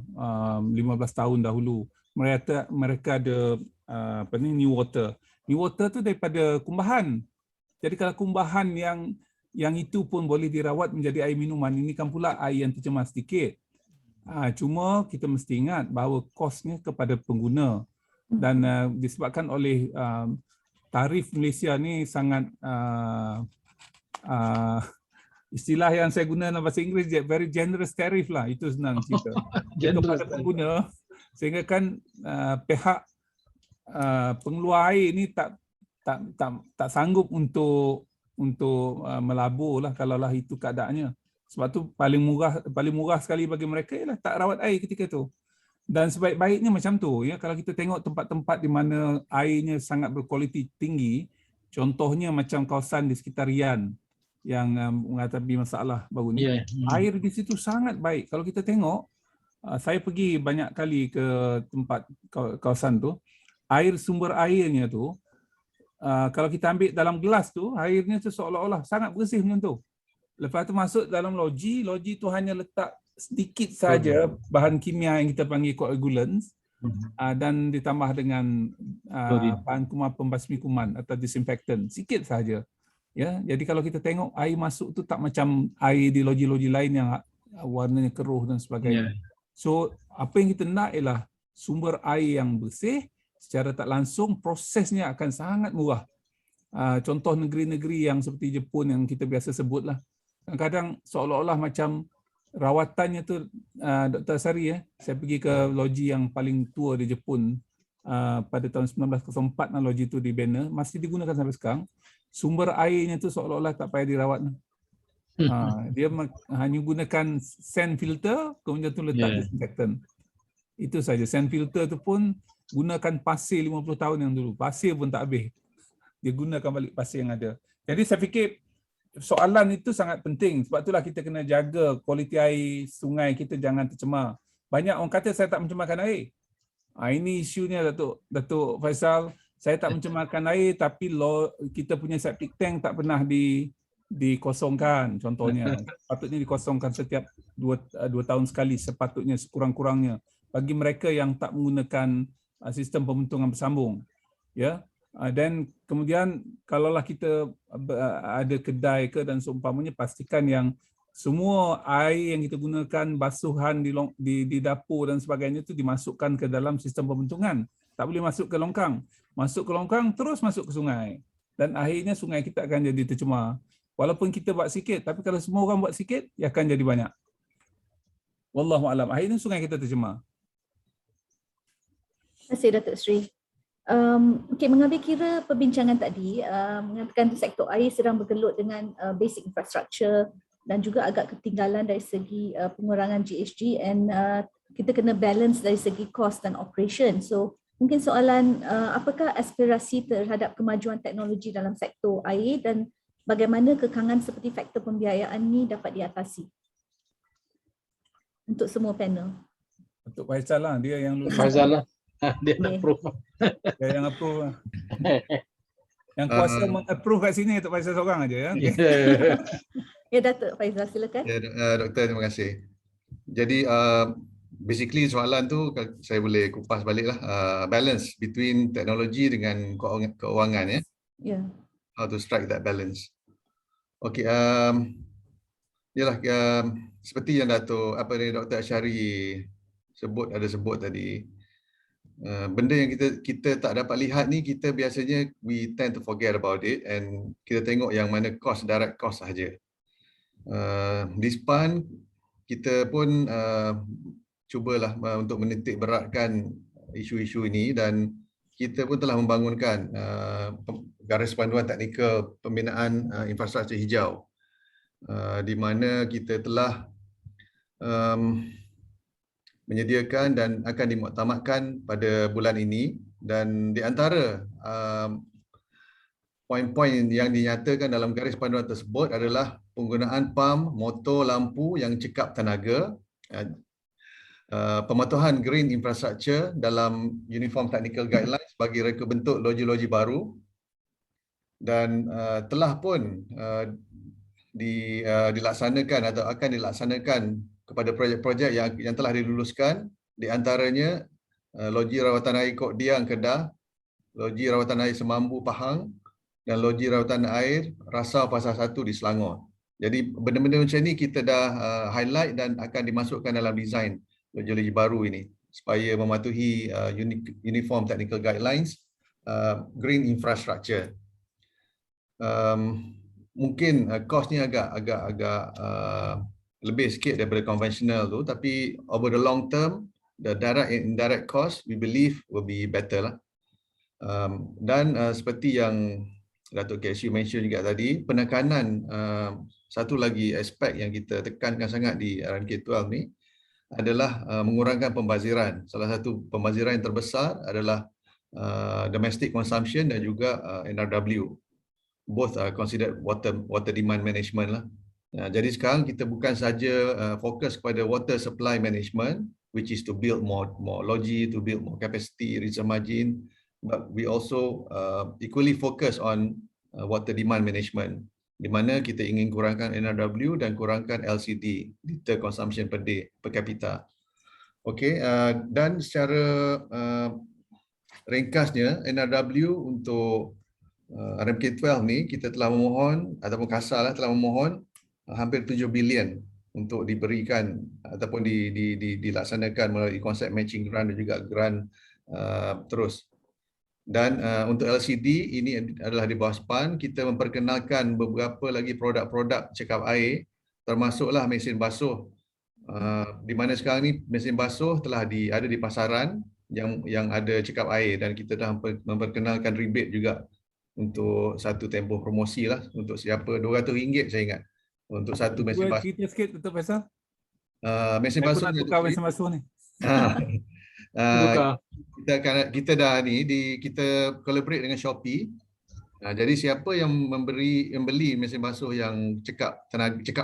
15 tahun dahulu, mereka ada new water. New water tu daripada kumbahan. Jadi kalau kumbahan yang itu pun boleh dirawat menjadi air minuman, ini kan pula air yang tercemar sedikit. Cuma kita mesti ingat bahawa kosnya kepada pengguna, dan disebabkan oleh tarif Malaysia ni sangat istilah yang saya guna dalam bahasa Inggeris, very generous tariff lah, itu senang cerita. Kepada pengguna, sehingga kan pihak pengeluar air ni tak sanggup untuk melabur lah kalaulah itu keadaannya. Sebab tu paling murah sekali bagi mereka ialah tak rawat air ketika tu. Dan sebaik-baiknya macam tu ya, kalau kita tengok tempat-tempat di mana airnya sangat berkualiti tinggi, contohnya macam kawasan di sekitar Rian yang menghadapi masalah baru ni. Air di situ sangat baik. Kalau kita tengok, saya pergi banyak kali ke tempat kawasan tu, sumber airnya tu kalau kita ambil dalam gelas tu, airnya tu seolah-olah sangat bersih macam tu. Lepas tu masuk dalam loji tu hanya letak sedikit saja bahan kimia yang kita panggil coagulants dan ditambah dengan bahan kuman pembasmi kuman atau disinfektan, sikit saja. Ya, jadi kalau kita tengok air masuk tu tak macam air di loji-loji lain yang warnanya keruh dan sebagainya. So, apa yang kita nak ialah sumber air yang bersih, secara tak langsung prosesnya akan sangat murah. Contoh negeri-negeri yang seperti Jepun yang kita biasa sebutlah. Kadang-kadang seolah-olah macam rawatannya tu, Dr. Asari, saya pergi ke loji yang paling tua di Jepun pada tahun 1904, loji tu dibina, masih digunakan sampai sekarang. Sumber airnya tu seolah-olah tak payah dirawat. Dia hanya gunakan sand filter, kemudian tu letak disinfektan. Itu saja. Sand filter tu pun gunakan pasir 50 tahun yang dulu. Pasir pun tak habis. Dia gunakan balik pasir yang ada. Jadi saya fikir soalan itu sangat penting. Sebab itulah kita kena jaga kualiti air sungai kita jangan tercemar. Banyak orang kata saya tak mencemarkan air. Ini isunya Datuk Faisal. Saya tak mencemarkan air tapi kita punya septic tank tak pernah dikosongkan contohnya. Patutnya dikosongkan setiap 2 tahun sekali sepatutnya sekurang-kurangnya bagi mereka yang tak menggunakan sistem pembentungan bersambung. Ya. Dan kemudian kalaulah kita ada kedai ke dan seumpamanya, pastikan yang semua air yang kita gunakan basuhan di dapur dan sebagainya itu dimasukkan ke dalam sistem pembentungan. Tak boleh masuk ke longkang. Masuk ke longkang terus masuk ke sungai. Dan akhirnya sungai kita akan jadi tercemar. Walaupun kita buat sikit, tapi kalau semua orang buat sikit, ia akan jadi banyak. Wallahu a'lam. Akhirnya sungai kita tercemar. Terima kasih Datuk Sri. Mengambil kira perbincangan tadi, mengatakan sektor air sedang bergelut dengan basic infrastructure dan juga agak ketinggalan dari segi pengurangan GHG, and kita kena balance dari segi cost dan operation. So mungkin soalan, apakah aspirasi terhadap kemajuan teknologi dalam sektor air dan bagaimana kekangan seperti faktor pembiayaan ini dapat diatasi? Untuk semua panel. Untuk Faisal lah, dia yang lulus. Faisal lah. Dia nak approve. Dia yang approve. Yang kuasa meng-approve kat sini Datuk Faisal seorang aja ya. Ya Datuk Faisal, silakan. Ya, Doktor, terima kasih. Jadi basically soalan tu saya boleh kupas baliklah, balance between teknologi dengan keuangan ya. Ya. How to strike that balance. Okey, yalah, seperti yang Dr. Asyari sebut tadi, benda yang kita tak dapat lihat ni, kita biasanya we tend to forget about it and kita tengok yang mana direct cost sahaja. Di SPAN kita pun cubalah untuk menitik beratkan isu-isu ini dan kita pun telah membangunkan garis panduan teknikal pembinaan infrastruktur hijau, di mana kita telah menyediakan dan akan dimuktamadkan pada bulan ini, dan di antara poin-poin yang dinyatakan dalam garis panduan tersebut adalah penggunaan pam, motor, lampu yang cekap tenaga, pematuhan green infrastructure dalam Uniform Technical Guidelines bagi reka bentuk loji-loji baru, dan telah pun dilaksanakan atau akan dilaksanakan kepada projek-projek yang telah diluluskan, di antaranya loji rawatan air Kok Diang Kedah, loji rawatan air Semambu Pahang dan loji rawatan air Rasau Pasar 1 di Selangor. Jadi benda-benda macam ni kita dah highlight dan akan dimasukkan dalam design loji-loji baru ini supaya mematuhi Uniform Technical Guidelines green infrastructure. Mungkin kosnya agak lebih sikit daripada konvensional tu, tapi over the long term, the direct and indirect cost we believe will be better lah. Dan seperti yang Datuk KSU mention juga tadi, penekanan satu lagi aspek yang kita tekankan sangat di RNK12 ni adalah mengurangkan pembaziran. Salah satu pembaziran yang terbesar adalah domestic consumption dan juga NRW. Both are considered water demand management lah. Jadi sekarang kita bukan saja fokus kepada water supply management, which is to build more loji, to build more capacity, reserve margin, but we also equally focus on water demand management, di mana kita ingin kurangkan NRW dan kurangkan LCD, liter consumption per day, per capita. Okey, dan secara ringkasnya, NRW untuk RMK12 ni kita telah memohon ataupun KASA telah memohon hampir 7 bilion untuk diberikan ataupun dilaksanakan melalui konsep matching grant dan juga grant terus. Dan untuk LCD ini adalah di bawah SPAN, kita memperkenalkan beberapa lagi produk-produk check-up air, termasuklah mesin basuh. Di mana sekarang ni mesin basuh telah ada di pasaran yang ada check-up air, dan kita dah memperkenalkan rebate juga untuk satu tempoh promosi lah, untuk siapa RM200 saya ingat untuk satu mesin basuh. Cerita sikit Dr. Faisal. Mesin Saya pun basuh nak ni tukar mesin basuh ni. kita dah kita collaborate dengan Shopee. Jadi siapa yang beli mesin basuh yang cekap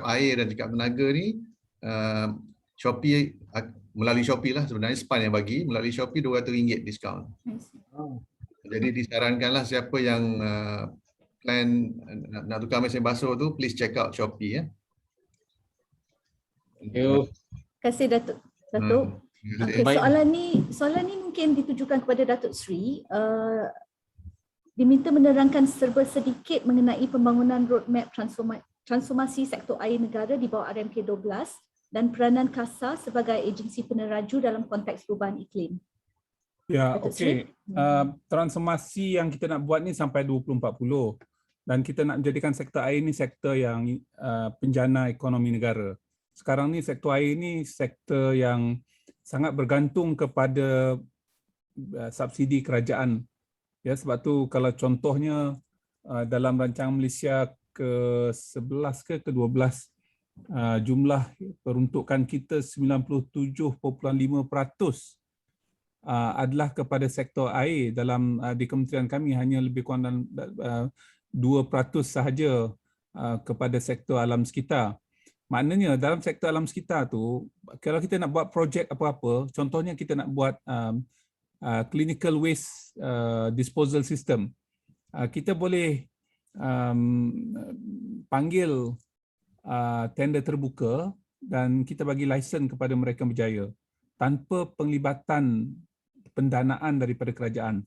air dan cekap tenaga ni, Shopee melalui Shopee lah sebenarnya, SPAN yang bagi, melalui Shopee RM200 diskaun. Jadi disarankanlah siapa yang plan nak tukar mesin basuh tu, please check out Shopee ya. Terima kasih Datuk. Okay, soalan ni mungkin ditujukan kepada Datuk Sri. Diminta menerangkan serba sedikit mengenai pembangunan roadmap transformasi sektor air negara di bawah RMK 12 dan peranan KASA sebagai agensi peneraju dalam konteks perubahan iklim. Ya, okey. Transformasi yang kita nak buat ni sampai 2040, dan kita nak menjadikan sektor air ni sektor yang penjana ekonomi negara. Sekarang ni sektor air ni sektor yang sangat bergantung kepada subsidi kerajaan. Ya, sebab tu kalau contohnya dalam rancangan Malaysia ke-11 ke-12, jumlah peruntukan kita 97.5% adalah kepada sektor air. Dalam di kementerian kami hanya lebih kurang dalam 2% sahaja kepada sektor alam sekitar. Maknanya dalam sektor alam sekitar tu, kalau kita nak buat projek apa-apa, contohnya kita nak buat clinical waste disposal system, kita boleh panggil tender terbuka dan kita bagi lesen kepada mereka berjaya tanpa penglibatan pendanaan daripada kerajaan.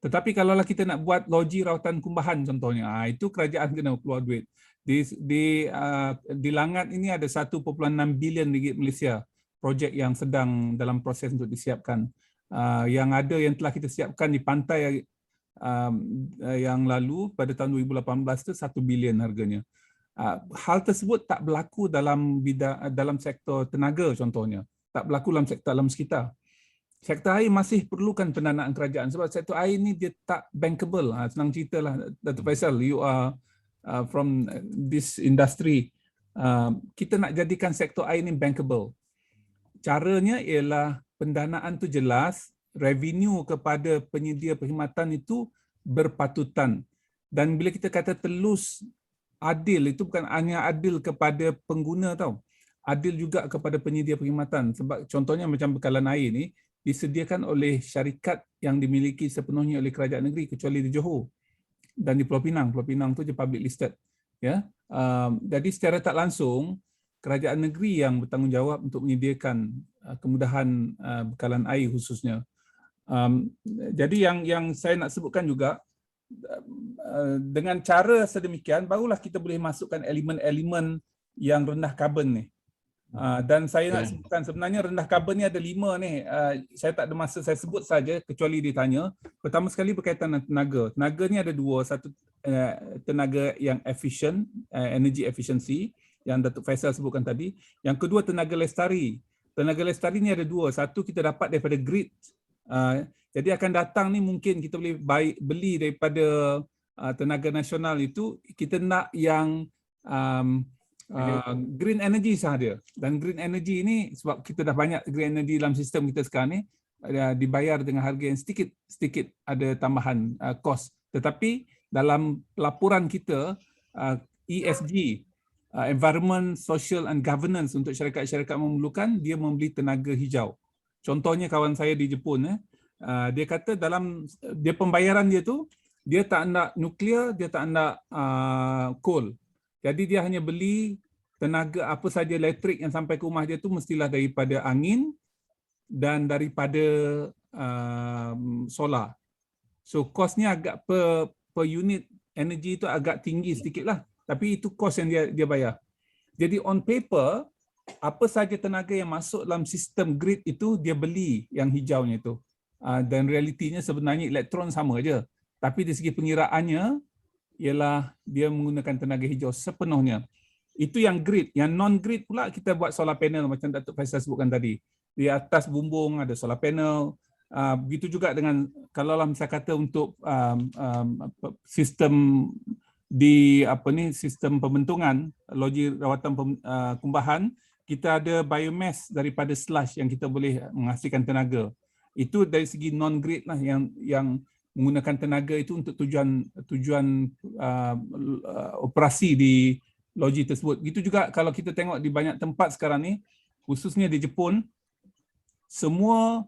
Tetapi kalaulah kita nak buat loji rawatan kumbahan contohnya, itu kerajaan kena keluar duit. Di Langat ini ada 1.6 bilion ringgit Malaysia projek yang sedang dalam proses untuk disiapkan. Yang ada yang telah kita siapkan di pantai yang lalu pada tahun 2018 tu 1 bilion harganya. Hal tersebut tak berlaku dalam sektor tenaga contohnya, tak berlaku dalam sektor alam sekitar. Sektor air masih perlukan pendanaan kerajaan sebab sektor air ni dia tak bankable. Senang ceritalah Datuk Faisal, you are from this industry. Kita nak jadikan sektor air ni bankable. Caranya ialah pendanaan tu jelas, revenue kepada penyedia perkhidmatan itu berpatutan. Dan bila kita kata telus adil, itu bukan hanya adil kepada pengguna tau. Adil juga kepada penyedia perkhidmatan. Sebab contohnya macam bekalan air ni disediakan oleh syarikat yang dimiliki sepenuhnya oleh kerajaan negeri kecuali di Johor dan di Pulau Pinang. Pulau Pinang tu je public listed. Ya. Jadi secara tak langsung kerajaan negeri yang bertanggungjawab untuk menyediakan kemudahan bekalan air khususnya. Jadi yang saya nak sebutkan juga, dengan cara sedemikian barulah kita boleh masukkan elemen-elemen yang rendah karbon ni. Dan saya nak sebutkan sebenarnya rendah karbon ni ada 5 ni. Saya tak ada masa saya sebut saja kecuali ditanya. Pertama sekali berkaitan dengan tenaga. Tenaga ni ada 2, satu tenaga yang efisien, energy efficiency yang Datuk Faisal sebutkan tadi. Yang kedua tenaga lestari. Tenaga lestari ni ada 2. Satu kita dapat daripada grid. Jadi akan datang ni mungkin kita boleh beli daripada tenaga nasional itu, kita nak yang green energy sahaja. Dan green energy ini sebab kita dah banyak green energy dalam sistem kita sekarang ni, dibayar dengan harga yang sedikit ada tambahan kos. Tetapi dalam laporan kita ESG, Environment, Social and Governance, untuk syarikat-syarikat memerlukan, dia membeli tenaga hijau. Contohnya kawan saya di Jepun, Dia kata dalam dia pembayaran dia tu, dia tak nak nuklear, dia tak nak coal. Jadi dia hanya beli tenaga apa saja elektrik yang sampai ke rumah dia tu mestilah daripada angin dan daripada solar. So kosnya agak per unit energy tu agak tinggi sedikit lah. Tapi itu kos yang dia bayar. Jadi on paper, apa saja tenaga yang masuk dalam sistem grid itu dia beli yang hijaunya itu. Dan realitinya sebenarnya elektron sama aja. Tapi dari segi pengiraannya ialah dia menggunakan tenaga hijau sepenuhnya. Itu yang grid. Yang non-grid pula kita buat solar panel macam Datuk Faisal sebutkan tadi. Di atas bumbung ada solar panel. Begitu juga dengan kalau saya kata untuk sistem di sistem pembentungan loji rawatan kumbahan, kita ada biomass daripada sludge yang kita boleh menghasilkan tenaga. Itu dari segi non-grid lah yang menggunakan tenaga itu untuk tujuan operasi di loji tersebut. Begitu juga kalau kita tengok di banyak tempat sekarang ni, khususnya di Jepun, semua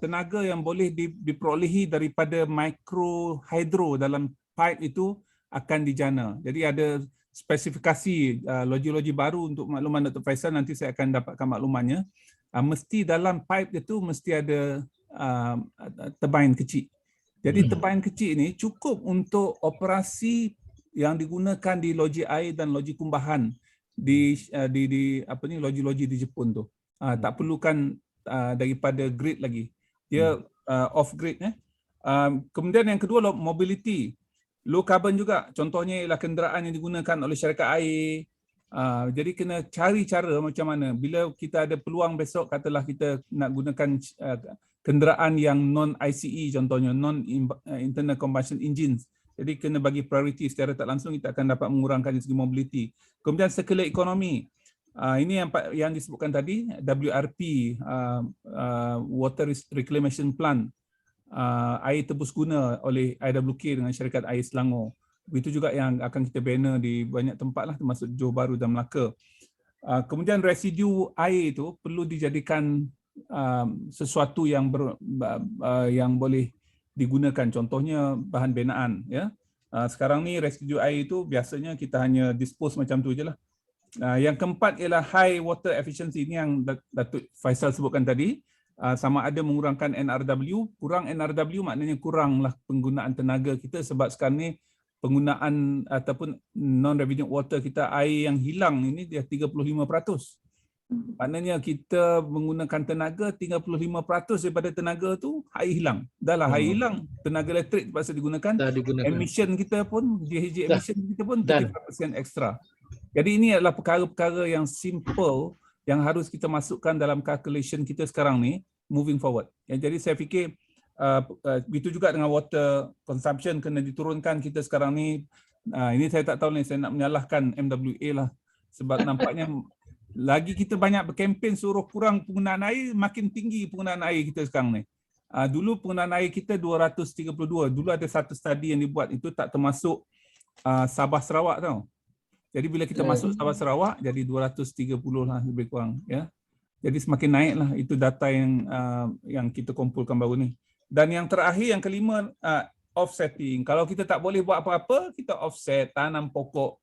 tenaga yang boleh diperolehi daripada micro hydro dalam pipe itu akan dijana. Jadi ada spesifikasi loji-loji baru untuk makluman Dr. Faisal, nanti saya akan dapatkan maklumannya. Mesti dalam pipe itu mesti ada turbine kecil. Jadi turbine kecil ini cukup untuk operasi yang digunakan di loji air dan loji kumbahan di loji-loji di Jepun tu. Tak perlukan daripada grid lagi. Dia off grid. Kemudian yang kedua, mobility. Low carbon juga. Contohnya ialah kenderaan yang digunakan oleh syarikat air. Jadi kena cari cara macam mana. Bila kita ada peluang besok, katalah kita nak gunakan kenderaan yang non-ICE, contohnya non-internal combustion engines. Jadi kena bagi priority secara tak langsung, kita akan dapat mengurangkan dari segi mobility. Kemudian circular economy. Ini yang disebutkan tadi, WRP, Water Reclamation Plant, air tebus guna oleh IWK dengan syarikat air Selangor. Begitu juga yang akan kita banner di banyak tempat lah, termasuk Johor Bahru dan Melaka. Kemudian residu air itu perlu dijadikan sesuatu yang boleh digunakan, contohnya bahan binaan. Ya. Sekarang ni residu air itu biasanya kita hanya dispose macam tu je lah. Yang keempat ialah high water efficiency, ini yang Datuk Faisal sebutkan tadi. Sama ada mengurangkan NRW, kurang NRW maknanya kuranglah penggunaan tenaga kita, sebab sekarang ni penggunaan ataupun non-revenue water kita, air yang hilang ini dia 35%. Maknanya kita menggunakan tenaga 35% daripada tenaga tu air hilang. Dah lah air hilang, tenaga elektrik terpaksa digunakan. Emission kita pun, GHG emission kita pun 35% ekstra. Jadi ini adalah perkara-perkara yang simple yang harus kita masukkan dalam calculation kita sekarang ni moving forward. Jadi saya fikir begitu juga dengan water consumption kena diturunkan kita sekarang ni. Ini saya tak tahu ni, saya nak menyalahkan MWA lah, sebab nampaknya lagi kita banyak berkempen suruh kurang penggunaan air, makin tinggi penggunaan air kita sekarang ni. Dulu penggunaan air kita 232. Dulu ada satu study yang dibuat, itu tak termasuk Sabah Sarawak tau. Jadi bila kita masuk Sabah Sarawak jadi 230 lah lebih kurang, ya. Jadi semakin naiklah, itu data yang kita kumpulkan baru ni. Dan yang terakhir, yang kelima, offsetting. Kalau kita tak boleh buat apa-apa, kita offset, tanam pokok.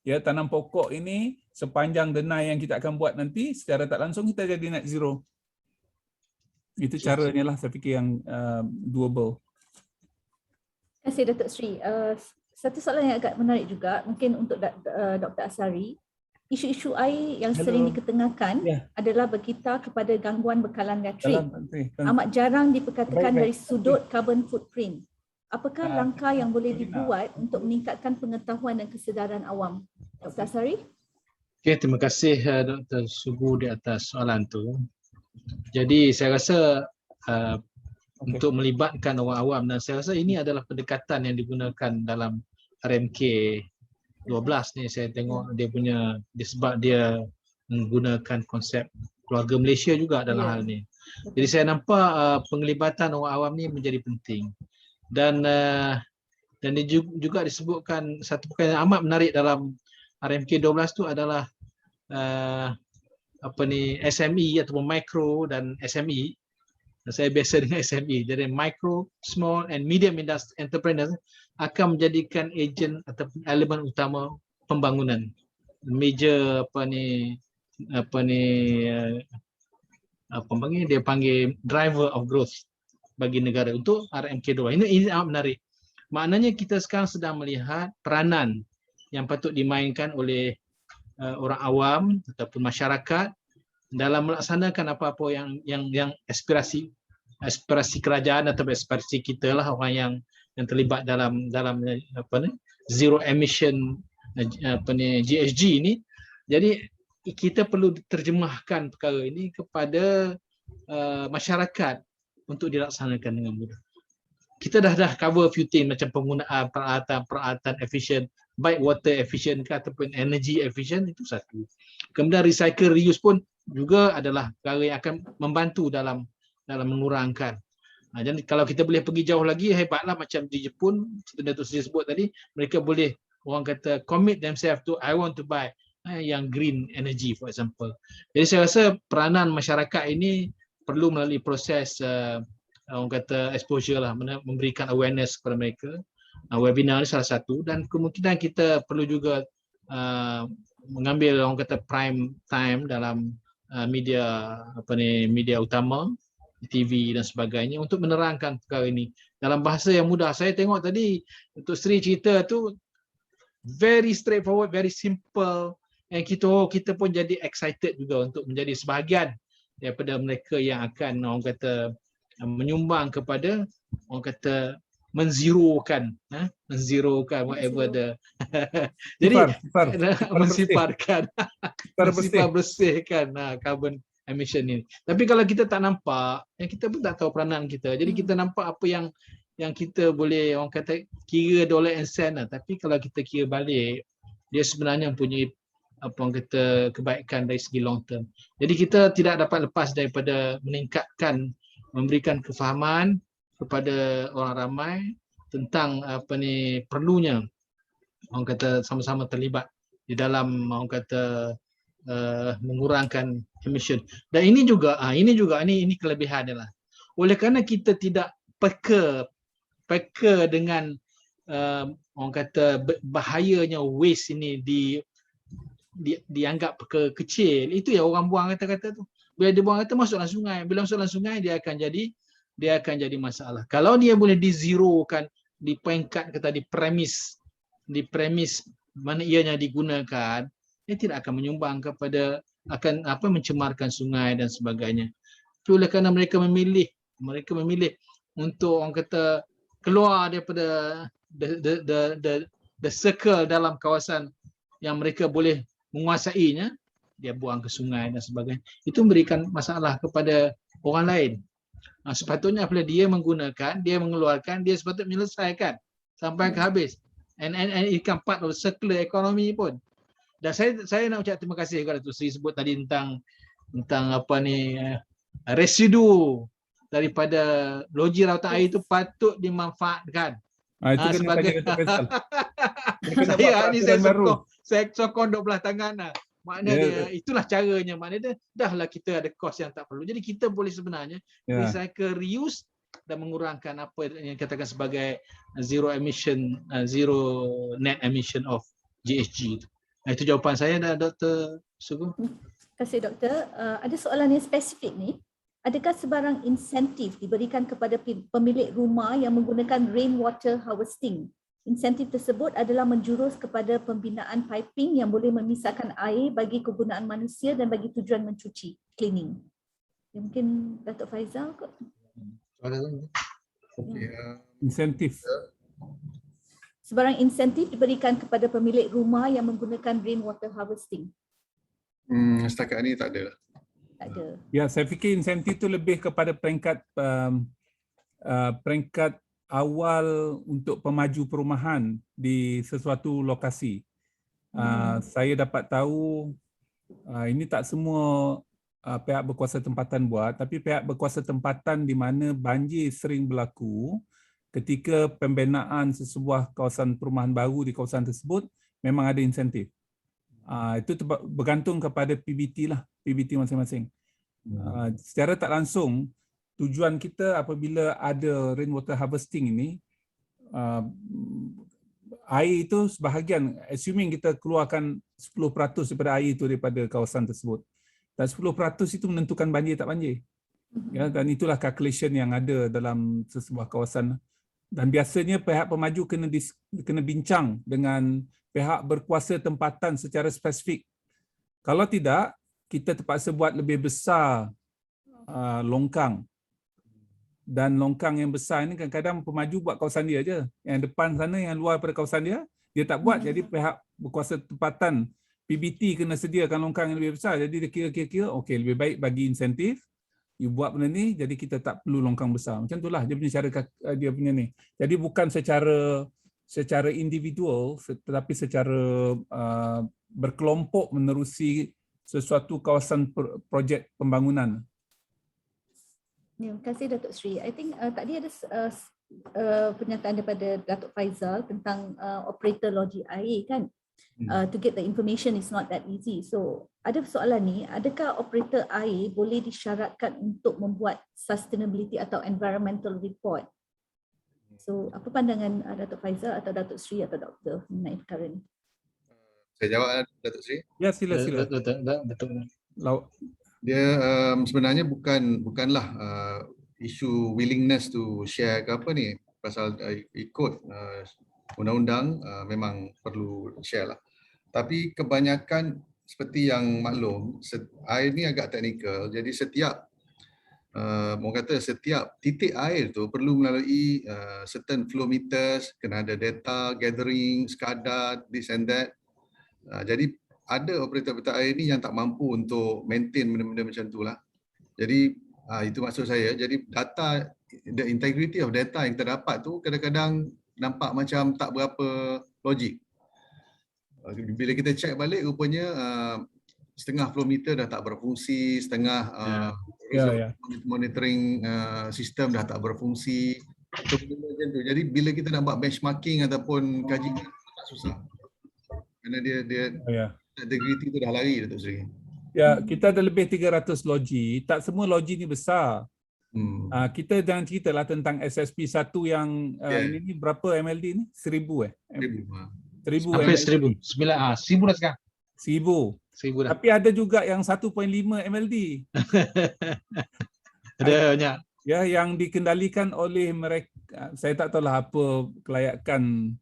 Ya, tanam pokok ini sepanjang denai yang kita akan buat nanti, secara tak langsung kita jadi net zero. Itu caranya lah, saya fikir yang doable. Terima kasih Datuk Sri. Satu soalan yang agak menarik juga, mungkin untuk Dr. Asari. Isu-isu air yang sering diketengahkan adalah berkaitan kepada gangguan bekalan gatrik. Amat jarang diperkatakan dari sudut carbon footprint. Apakah langkah yang boleh dibuat untuk meningkatkan pengetahuan dan kesedaran awam? Dr. Asari? Okay, terima kasih Dr. Sugu di atas soalan tu. Jadi saya rasa untuk melibatkan orang awam, dan saya rasa ini adalah pendekatan yang digunakan dalam RMK 12 ni. Saya tengok dia punya, sebab dia menggunakan konsep keluarga Malaysia juga dalam hal ni. Jadi saya nampak penglibatan orang awam ni menjadi penting. Dan dia juga disebutkan satu perkara yang amat menarik dalam RMK 12 tu adalah SME ataupun micro dan SME. saya biasa dengan SME, jadi micro, small and medium entrepreneurs akan menjadikan ejen atau elemen utama pembangunan. Major dia panggil driver of growth bagi negara untuk RMK2. Ini amat menarik. Maknanya kita sekarang sedang melihat peranan yang patut dimainkan oleh orang awam ataupun masyarakat dalam melaksanakan apa-apa yang aspirasi kerajaan atau aspirasi kita lah, orang yang terlibat dalam zero emission GHG ini. Jadi kita perlu terjemahkan perkara ini kepada masyarakat untuk dilaksanakan dengan mudah. Kita dah cover few things macam penggunaan peralatan efisien, baik water efficient ke ataupun energy efficient, itu satu. Kemudian recycle reuse pun juga adalah perkara yang akan membantu dalam mengurangkan. Jadi kalau kita boleh pergi jauh lagi, hebatlah macam di Jepun, Datuk Seri sebut tadi, mereka boleh orang kata commit themselves to I want to buy yang green energy for example. Jadi saya rasa peranan masyarakat ini perlu melalui proses orang kata exposure lah, memberikan awareness kepada mereka. Webinar ini salah satu, dan kemungkinan kita perlu juga mengambil orang kata prime time dalam media utama, TV dan sebagainya untuk menerangkan perkara ini dalam bahasa yang mudah. Saya tengok tadi Datuk Seri cerita tu very straightforward, very simple, and kita pun jadi excited juga untuk menjadi sebahagian daripada mereka yang akan orang kata menyumbang kepada orang kata menzerokan whatever the jadi mensiparkan bersihkan carbon emission ini. Tapi kalau kita tak nampak, kita pun tak tahu peranan kita. Jadi kita nampak apa yang kita boleh orang kata kira dollar and cent lah. Tapi kalau kita kira balik, dia sebenarnya mempunyai apa orang kata kebaikan dari segi long term. Jadi kita tidak dapat lepas daripada memberikan kefahaman kepada orang ramai tentang perlunya orang kata sama-sama terlibat di dalam orang kata mengurangkan emission. Dan ini kelebihan adalah oleh kerana kita tidak peka dengan orang kata bahayanya waste ini dianggap kecil. Itu ya orang buang kata-kata tu. Bila dia buang kata masuk dalam sungai. Bila masuk dalam sungai dia akan jadi masalah. Kalau dia boleh dizerokan di peringkat kata di premis mana ianya digunakan, dia tidak akan menyumbang kepada mencemarkan sungai dan sebagainya. Itu oleh kerana mereka memilih untuk orang kata keluar daripada the circle dalam kawasan yang mereka boleh menguasainya, dia buang ke sungai dan sebagainya. Itu memberikan masalah kepada orang lain. Sepatutnya apabila dia menggunakan, dia mengeluarkan, dia sepatutnya menyelesaikan sampai ke habis. And it become part of circular economy pun. Dan saya nak ucap terima kasih kepada Datuk Seri sebut tadi tentang residu daripada loji rawatan air itu patut dimanfaatkan. Itu kena tanya Datuk Faisal. Saya sokong 12 tangan. Maknanya itulah caranya. Maknanya dahlah kita ada kos yang tak perlu. Jadi kita boleh sebenarnya recycle, reuse dan mengurangkan apa yang katakan sebagai zero net emission of GHG. Itu jawapan saya, Dr. Sugeng. Terima kasih Doktor. Ada soalan yang spesifik ni. Adakah sebarang insentif diberikan kepada pemilik rumah yang menggunakan rainwater harvesting? Insentif tersebut adalah menjurus kepada pembinaan piping yang boleh memisahkan air bagi kegunaan manusia dan bagi tujuan mencuci, cleaning. Mungkin Datuk Faizal kot? Insentif. Sebarang insentif diberikan kepada pemilik rumah yang menggunakan rainwater harvesting? Setakat ni tak ada. Tak ada. Ya, saya fikir insentif tu lebih kepada peringkat awal untuk pemaju perumahan di sesuatu lokasi. Saya dapat tahu ini tak semua pihak berkuasa tempatan buat, tapi pihak berkuasa tempatan di mana banjir sering berlaku ketika pembinaan sesebuah kawasan perumahan baru di kawasan tersebut memang ada insentif. Itu bergantung kepada PBT lah, PBT masing-masing. Secara tak langsung, tujuan kita apabila ada rainwater harvesting ini, air itu sebahagian, assuming kita keluarkan 10% daripada air itu daripada kawasan tersebut. Dan 10% itu menentukan banjir tak banjir. Ya, dan itulah calculation yang ada dalam sebuah kawasan. Dan biasanya pihak pemaju kena bincang dengan pihak berkuasa tempatan secara spesifik. Kalau tidak, kita terpaksa buat lebih besar longkang. Dan longkang yang besar ini kadang-kadang pemaju buat kawasan dia aja. Yang depan sana, yang luar pada kawasan dia tak buat. Jadi pihak berkuasa tempatan, PBT kena sediakan longkang yang lebih besar. Jadi dia kira-kira, okey, lebih baik bagi insentif, you buat benda ni, jadi kita tak perlu longkang besar. Macam itulah dia punya cara, dia punya ni. Jadi bukan secara individual, tetapi secara berkelompok menerusi sesuatu kawasan projek pembangunan. Ya, terima kasih Datuk Seri. I think tadi ada pernyataan daripada Datuk Faizal tentang operator logi air kan. To get the information is not that easy. So ada soalan ni, adakah operator air boleh disyaratkan untuk membuat sustainability atau environmental report? So apa pandangan Datuk Faizal atau Datuk Seri atau Doktor mengenai perkara ni? Saya jawab Datuk Seri. Ya, sila. Betul. Dia sebenarnya bukanlah isu willingness to share ke apa ni, pasal ikut undang-undang memang perlu share lah. Tapi kebanyakan seperti yang maklum, air ni agak teknikal, jadi setiap setiap titik air tu perlu melalui certain flow meters, kena ada data gathering, SCADA, this and that. Jadi ada operator air ni yang tak mampu untuk maintain benda-benda macam tu lah. Jadi itu maksud saya. Jadi data, the integrity of data yang terdapat tu kadang-kadang nampak macam tak berapa logik. Bila kita check balik, rupanya setengah flow meter dah tak berfungsi, setengah monitoring sistem dah tak berfungsi. So, macam tu. Jadi bila kita nak buat benchmarking ataupun kajian, tak susah. Kerana dia integrity tu dah lari, Datuk Seri. Ya, kita ada lebih 300 logi. Tak semua logi ni besar. Kita jangan ceritalah tentang SSP 1 yang ini berapa MLD ni? 1000 1000 Hampir 1000. 1000 dah sekarang. 1000 dah. Tapi ada juga yang 1.5 MLD. Ada banyak. Ya, yang dikendalikan oleh mereka. Saya tak tahulah apa kelayakan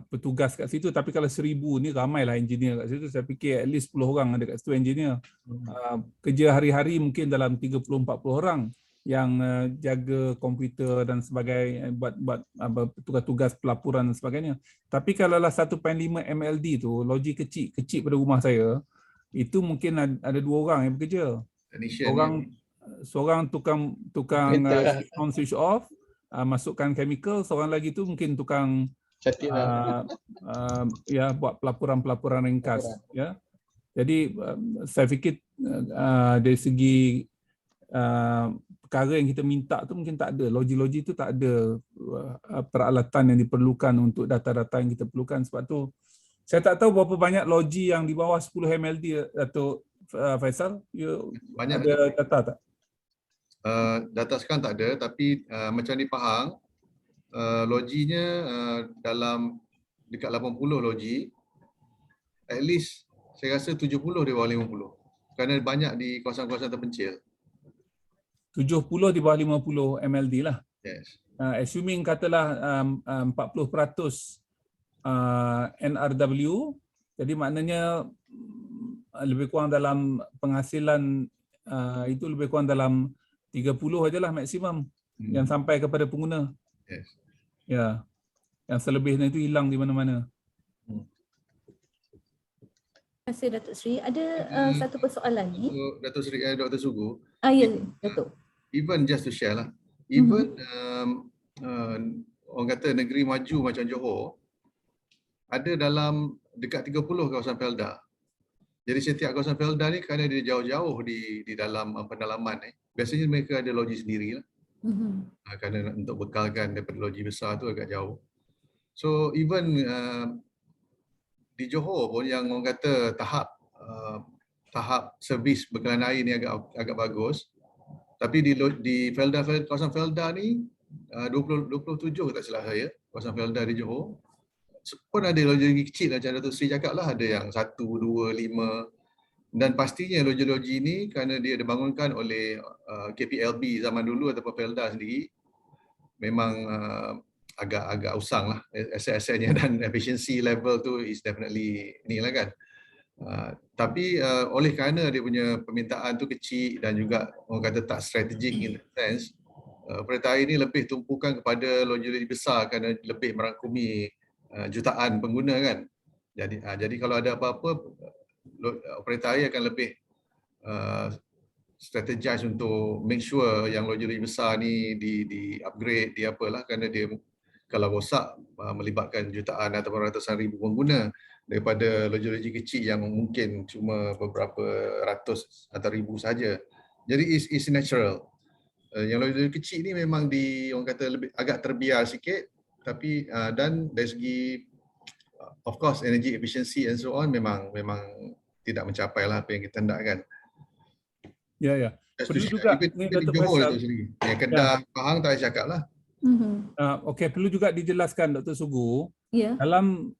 petugas kat situ, tapi kalau 1000 ni ramailah engineer kat situ. Saya fikir at least 10 orang ada kat situ engineer. Kerja hari-hari mungkin dalam 30-40 orang yang jaga komputer dan sebagainya, buat tugas-tugas pelaporan dan sebagainya. Tapi kalaulah 1.5 MLD tu, logi kecil pada rumah saya, itu mungkin ada 2 orang yang bekerja. Seorang tukang switch off, masukkan chemical, seorang lagi tu mungkin tukang buat pelaporan ringkas, ya. Jadi saya fikir dari segi perkara yang kita minta tu mungkin tak ada, logi-logi tu tak ada peralatan yang diperlukan untuk data-data yang kita perlukan. Sebab tu saya tak tahu berapa banyak logi yang di bawah 10 MLD, Datuk Faizal. Banyak ada data tak? Data sekarang tak ada, tapi macam di Pahang, loginya dalam dekat 80 logi, at least saya rasa 70 di bawah 50. Kerana banyak di kawasan-kawasan terpencil. 70 di bawah 50 MLD lah. Yes. Assuming katalah 40% NRW, jadi maknanya lebih kurang dalam penghasilan itu lebih kurang dalam 30 ajalah maksimum yang sampai kepada pengguna. Yes. Ya. Yang selebihnya itu hilang di mana-mana. Terima kasih Datuk Seri. Ada satu persoalan ni. Datuk Seri, Dr. Sugu. Ya, Datuk. Even just to share lah. Even orang kata negeri maju macam Johor, ada dalam dekat 30 kawasan Felda. Jadi setiap kawasan Felda ni kerana dia jauh-jauh di dalam pendalaman, biasanya mereka ada logi sendiri lah. Kerana untuk bekalkan daripada logi besar tu agak jauh. So even di Johor pun yang orang kata tahap servis bekalan air ni agak bagus. Tapi di Felda, kawasan Felda ni 27 tak silap saya, kawasan Felda di Johor pun ada loji-loji kecil macam Datuk Seri cakap lah, ada yang 1, 2, 5, dan pastinya loji-loji ni kerana dia dibangunkan oleh KPLB zaman dulu ataupun Felda sendiri, memang agak usang lah aset-asetnya dan efficiency level tu is definitely ni lah kan. Tapi oleh kerana dia punya permintaan tu kecil dan juga orang kata tak strategic in that sense, operator air ni lebih tumpukan kepada loji-loji besar kerana lebih merangkumi jutaan pengguna kan. Jadi kalau ada apa-apa, operator air akan lebih strategize untuk make sure yang loji-loji besar ni di upgrade, di apalah, kerana dia kalau rosak melibatkan jutaan ataupun ratusan ribu pengguna daripada loji-loji kecil yang mungkin cuma beberapa ratus atau ribu saja. Jadi is natural. Yang loji-loji kecil ni memang orang kata lebih agak terbiar sikit, tapi dan dari segi of course energy efficiency and so on memang tidak mencapai lah apa yang kita hendakkan. Ya. Perlu juga ni Dr. Faisal. Yang Kedah, Pahang tak payah cakap lah. Okey, perlu juga dijelaskan Dr. Sugu. Ya. Dalam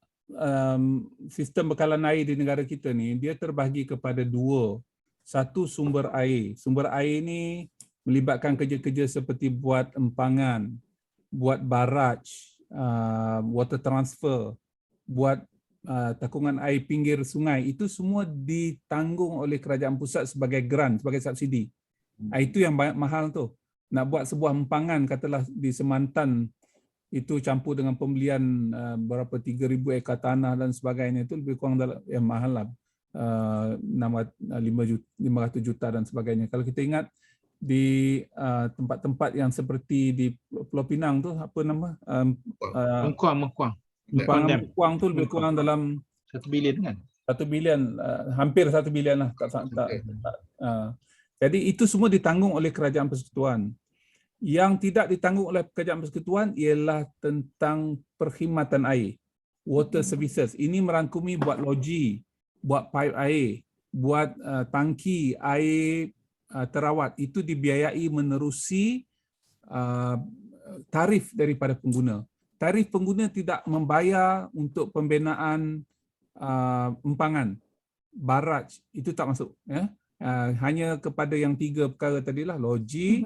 sistem bekalan air di negara kita ni, dia terbahagi kepada dua. Satu, sumber air. Sumber air ni melibatkan kerja-kerja seperti buat empangan, buat barrage, water transfer, buat takungan air pinggir sungai. Itu semua ditanggung oleh kerajaan pusat sebagai grant, sebagai subsidi. Itu yang mahal tu. Nak buat sebuah empangan, katalah di Semantan, itu campur dengan pembelian berapa 3,000 ekar tanah dan sebagainya, itu lebih kurang yang mahal lah, 500 juta dan sebagainya. Kalau kita ingat di tempat-tempat yang seperti di Pulau Pinang tu, apa nama? Mengkuang. Mengkuang tu lebih kurang dalam 1 bilion kan? 1 bilion, hampir 1 bilion lah. Jadi itu semua ditanggung oleh kerajaan persekutuan. Yang tidak ditanggung oleh kerajaan persekutuan ialah tentang perkhidmatan air, water services. Ini merangkumi buat loji, buat pipe air, buat tangki air terawat. Itu dibiayai menerusi tarif daripada pengguna. Tarif pengguna tidak membayar untuk pembinaan empangan, barrage, itu tak masuk. Ya? Hanya kepada yang 3 perkara tadilah, loji,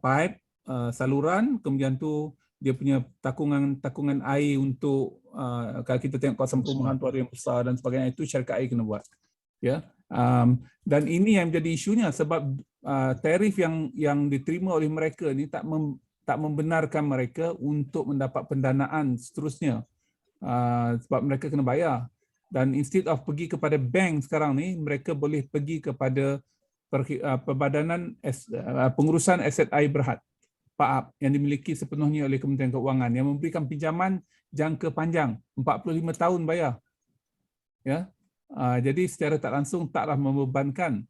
pipe, saluran, kemudian tu dia punya takungan air untuk kalau kita tengok kawasan perumahan tu ada yang besar dan sebagainya, itu syarikat air kena buat. Ya. Dan ini yang menjadi isunya sebab tarif yang diterima oleh mereka ni tak membenarkan mereka untuk mendapat pendanaan seterusnya. Sebab mereka kena bayar. Dan instead of pergi kepada bank sekarang ni, mereka boleh pergi kepada Perbadanan Pengurusan Aset Air Berhad, PAAP, yang dimiliki sepenuhnya oleh Kementerian Keuangan, yang memberikan pinjaman jangka panjang, 45 tahun bayar. Ya. Jadi secara tak langsung taklah membebankan.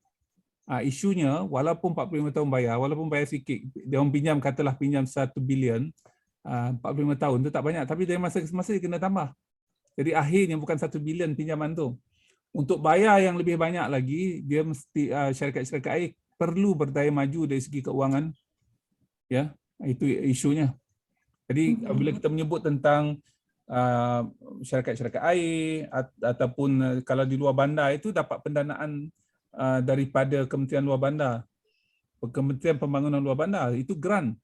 Isunya, walaupun 45 tahun bayar, walaupun bayar sikit, dia orang pinjam, katalah pinjam 1 bilion, 45 tahun tu tak banyak, tapi dari masa ke masa dia kena tambah. Jadi akhirnya bukan 1 bilion pinjaman tu. Untuk bayar yang lebih banyak lagi, dia mesti syarikat-syarikat air perlu berdaya maju dari segi keuangan. Ya, itu isunya. Jadi bila kita menyebut tentang syarikat-syarikat air ataupun kalau di luar bandar itu dapat pendanaan daripada Kementerian Luar Bandar, Kementerian Pembangunan Luar Bandar, itu grant.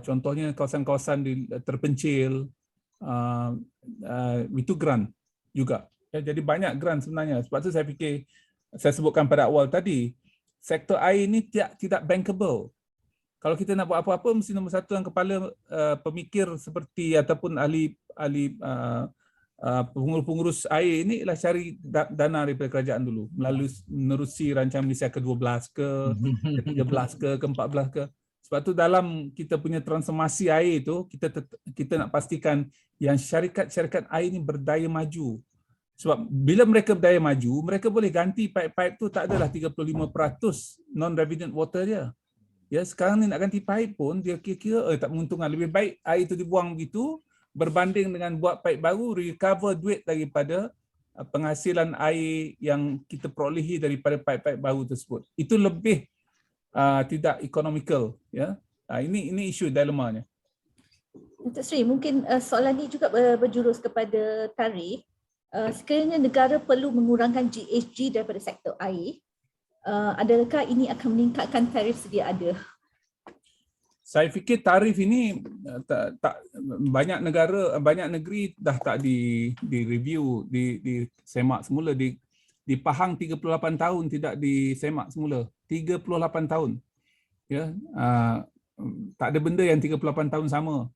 Contohnya kawasan-kawasan terpencil, itu grant juga. Ya, jadi banyak grant sebenarnya. Sebab tu saya fikir, saya sebutkan pada awal tadi, sektor air ini tidak bankable. Kalau kita nak buat apa-apa, mesti nombor satu yang kepala pemikir seperti ataupun ahli pengurus air ini ialah cari dana daripada kerajaan dulu menerusi rancangan Malaysia ke-12 ke, ke-13 ke, ke-14 ke. Sebab tu dalam kita punya transformasi air itu, kita nak pastikan yang syarikat-syarikat air ini berdaya maju. Sebab bila mereka berdaya maju, mereka boleh ganti pipe-pipe tu, tak adalah 35% non-revenant water dia. Ya, sekarang ni nak ganti pipe pun dia kira-kira tak menguntungkan. Lebih baik air itu dibuang begitu berbanding dengan buat pipe baru, recover duit daripada penghasilan air yang kita perolehi daripada pipe-pipe baru tersebut. Itu lebih tidak economical, ya. Ini isu dilemanya. Untuk Sri, mungkin soalan ini juga berjurus kepada tarif. Sekiranya negara perlu mengurangkan GHG daripada sektor air, adakah ini akan meningkatkan tarif sedia ada? Saya fikir tarif ini tak banyak negara, banyak negeri dah tak di review, disemak semula. Di Pahang 38 tahun tidak disemak semula. 38 tahun. Ya, tak ada benda yang 38 tahun sama.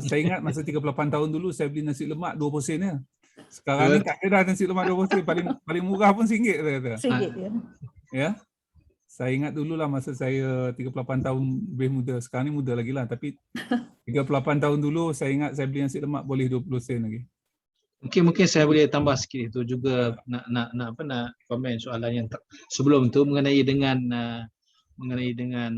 Saya ingat masa 38 tahun dulu saya beli nasi lemak 20 sen je. Sekarang ni tak ada dah nasi lemak 20 sen, paling murah pun RM1 saya kata. RM1 ya. Ya. Saya ingat dululah masa saya 38 tahun lebih muda. Sekarang ni muda lagi lah, tapi 38 tahun dulu saya ingat saya beli nasi lemak boleh 20 sen lagi. Mungkin saya boleh tambah sikit itu juga nak komen soalan yang sebelum tu mengenai dengan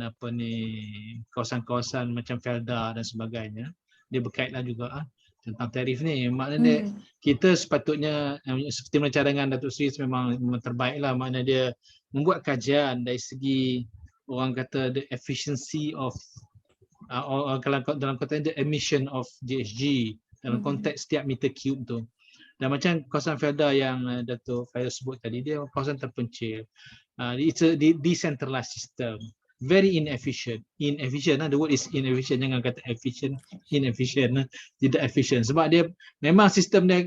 apa ni kawasan-kawasan macam Felda dan sebagainya. Dia berkaitan juga tentang tarif ni. Maknanya kita sepatutnya seperti mana cadangan Datuk Seri memang terbaiklah, maknanya dia membuat kajian dari segi orang kata the efficiency of kalau dalam konteks the emission of GHG dalam konteks setiap meter cube tu. Dan macam kawasan Felda yang Datuk Faizal sebut tadi, dia kawasan terpencil. It's a decentralized system. Very inefficient. The word is inefficient. Jangan kata efficient. Inefficient. Tidak efficient. Sebab dia memang sistem dia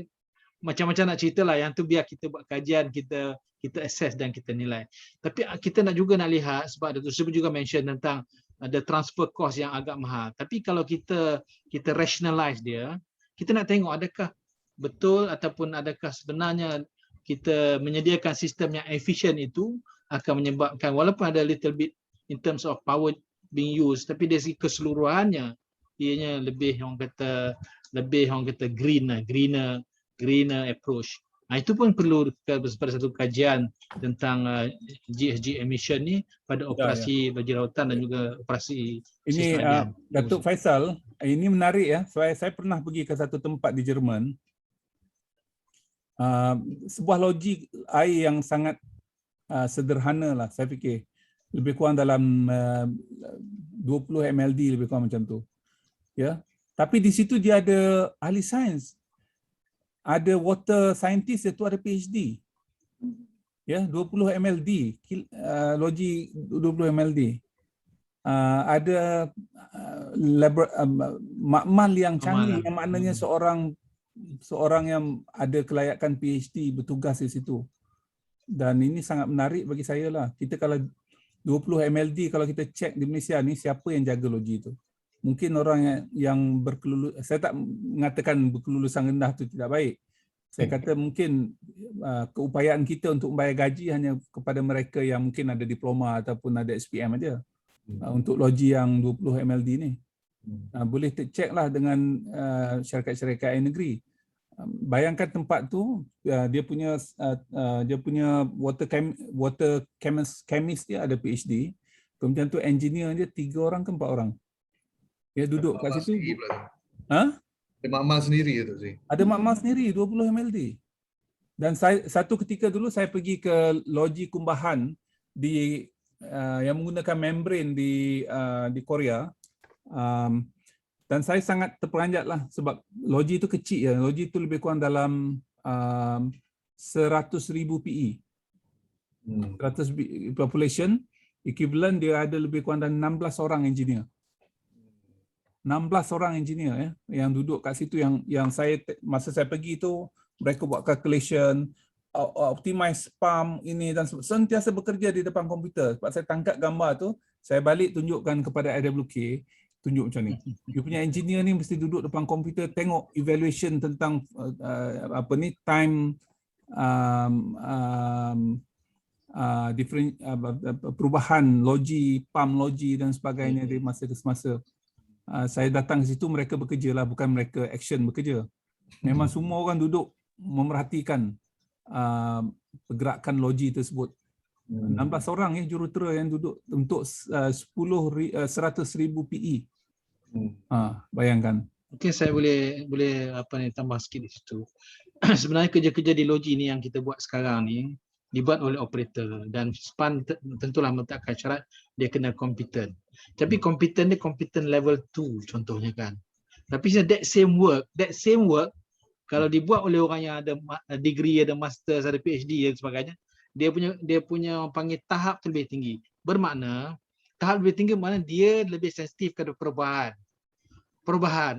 macam-macam nak cerita lah. Yang tu biar kita buat kajian, kita assess dan kita nilai. Tapi kita nak lihat sebab Datuk Seri juga mention tentang the transfer cost yang agak mahal. Tapi kalau kita rationalize dia, kita nak tengok adakah betul ataupun adakah sebenarnya kita menyediakan sistem yang efisien itu akan menyebabkan walaupun ada little bit in terms of power being used, tapi dari segi keseluruhannya ianya lebih orang kata greener approach. Itu pun perlu pada satu kajian tentang GHG emission ni pada operasi loji lautan dan juga operasi ini Datuk Faisal, ini menarik ya. Saya pernah pergi ke satu tempat di Jerman. Sebuah loji air yang sangat sederhana lah, saya fikir lebih kurang dalam 20 mld lebih kurang macam tu, ya. Tapi di situ dia ada ahli sains, ada water scientist, itu ada PhD, ya. 20 mld loji 20 mld, ada makmal yang canggih, yang maknanya seorang yang ada kelayakan PhD bertugas di situ. Dan ini sangat menarik bagi saya lah. Kita kalau 20 mld, kalau kita cek di Malaysia ni, siapa yang jaga loji itu? Mungkin orang yang berkelulus, saya tak mengatakan berkelulusan rendah itu tidak baik. Saya kata mungkin keupayaan kita untuk membayar gaji hanya kepada mereka yang mungkin ada diploma ataupun ada SPM aja untuk loji yang 20 mld ni. Boleh ceklah dengan syarikat-syarikat air negeri. Bayangkan tempat tu, dia punya water chemist dia ada PhD, kemudian tu engineer dia 3 orang ke 4 orang. Dia duduk kat situ. Ada makmal sendiri tu sih. Ada makmal sendiri 20 mld. Dan satu ketika dulu saya pergi ke loji kumbahan yang menggunakan membran di Korea. Dan saya sangat terperanjat lah sebab loji itu kecil ya. Loji itu lebih kurang dalam 100,000 PE. 100 population, equivalent dia ada lebih kurang dalam 16 orang engineer. 16 orang engineer ya yang duduk kat situ, yang saya masa saya pergi tu mereka buat calculation, optimize pump ini dan sentiasa bekerja di depan komputer. Sebab saya tangkap gambar tu, saya balik tunjukkan kepada IWK, tunjuk macam ni. Dia punya engineer ni mesti duduk depan komputer tengok evaluation tentang time different perubahan loji, pump loji dan sebagainya di masa ke semasa. Saya datang ke situ, mereka bekerja lah, bukan mereka action bekerja. Memang semua orang duduk memerhatikan pergerakan loji tersebut. 16 orang jurutera yang duduk untuk 100,000 PE. Bayangkan. Mungkin saya boleh tambah sikit di situ. Sebenarnya kerja-kerja di loji ni yang kita buat sekarang ni dibuat oleh operator, dan SPAN tentulah meletakkan syarat dia kena kompeten. Tapi kompeten dia kompeten level 2 contohnya kan. Tapi that same work kalau dibuat oleh orang yang ada degree, ada master, ada PhD dan sebagainya, dia punya orang panggil tahap lebih tinggi. Bermakna tahap lebih tinggi mana dia lebih sensitif kepada perubahan.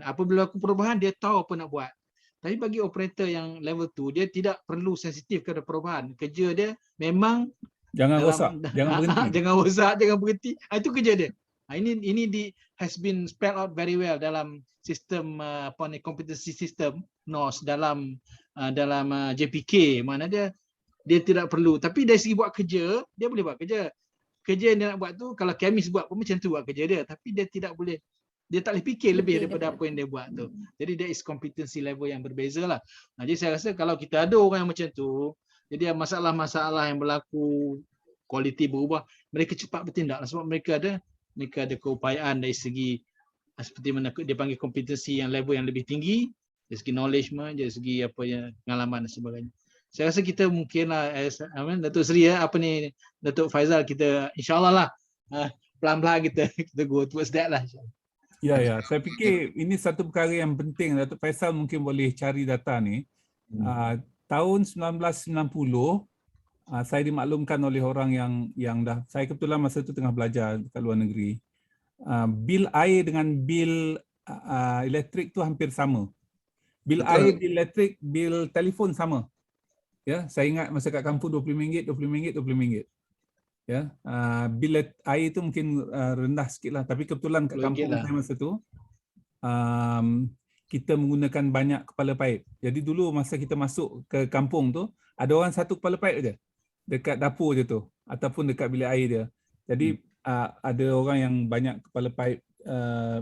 Apabila berlaku perubahan, dia tahu apa nak buat. Tapi bagi operator yang level 2, dia tidak perlu sensitif kepada perubahan. Kerja dia memang Jangan rosak, jangan berhenti. jangan rosak, jangan berhenti. Itu kerja dia. Ini has been spelled out very well dalam sistem competency system NOS dalam JPK. Mana dia tidak perlu. Tapi dari segi buat kerja, dia boleh buat kerja. Kerja yang dia nak buat tu, kalau kemis buat pun macam tu buat kerja dia. Tapi dia tidak boleh, dia tak boleh fikir lebih daripada apa yang dia buat tu. Jadi there is competency level yang berbeza lah. Jadi saya rasa kalau kita ada orang yang macam tu, jadi masalah-masalah yang berlaku, kualiti berubah, mereka cepat bertindak sebab mereka ada keupayaan dari segi seperti mana dia panggil kompetensi yang level yang lebih tinggi, dari segi knowledge, dari segi pengalaman dan sebagainya. Saya rasa kita mungkinlah Datuk Seri Datuk Faizal, kita insya-Allah lah pelan-pelan kita go towards that lah. Ya, saya fikir ini satu perkara yang penting. Datuk Faisal mungkin boleh cari data ni. Tahun 1990 saya dimaklumkan oleh orang yang dah, saya kebetulan masa itu tengah belajar dekat luar negeri. Bil air dengan bil elektrik tu hampir sama. Bil air, bil elektrik, bil telefon sama. Ya, saya ingat masa kat kampung RM20, RM20. Ya, bil air tu mungkin rendah sikit lah, tapi kebetulan kat kampung saya masa tu kita menggunakan banyak kepala paip. Jadi dulu masa kita masuk ke kampung tu, ada orang satu kepala paip je dekat dapur je tu, ataupun dekat bilik air dia. Jadi ada orang yang banyak kepala paip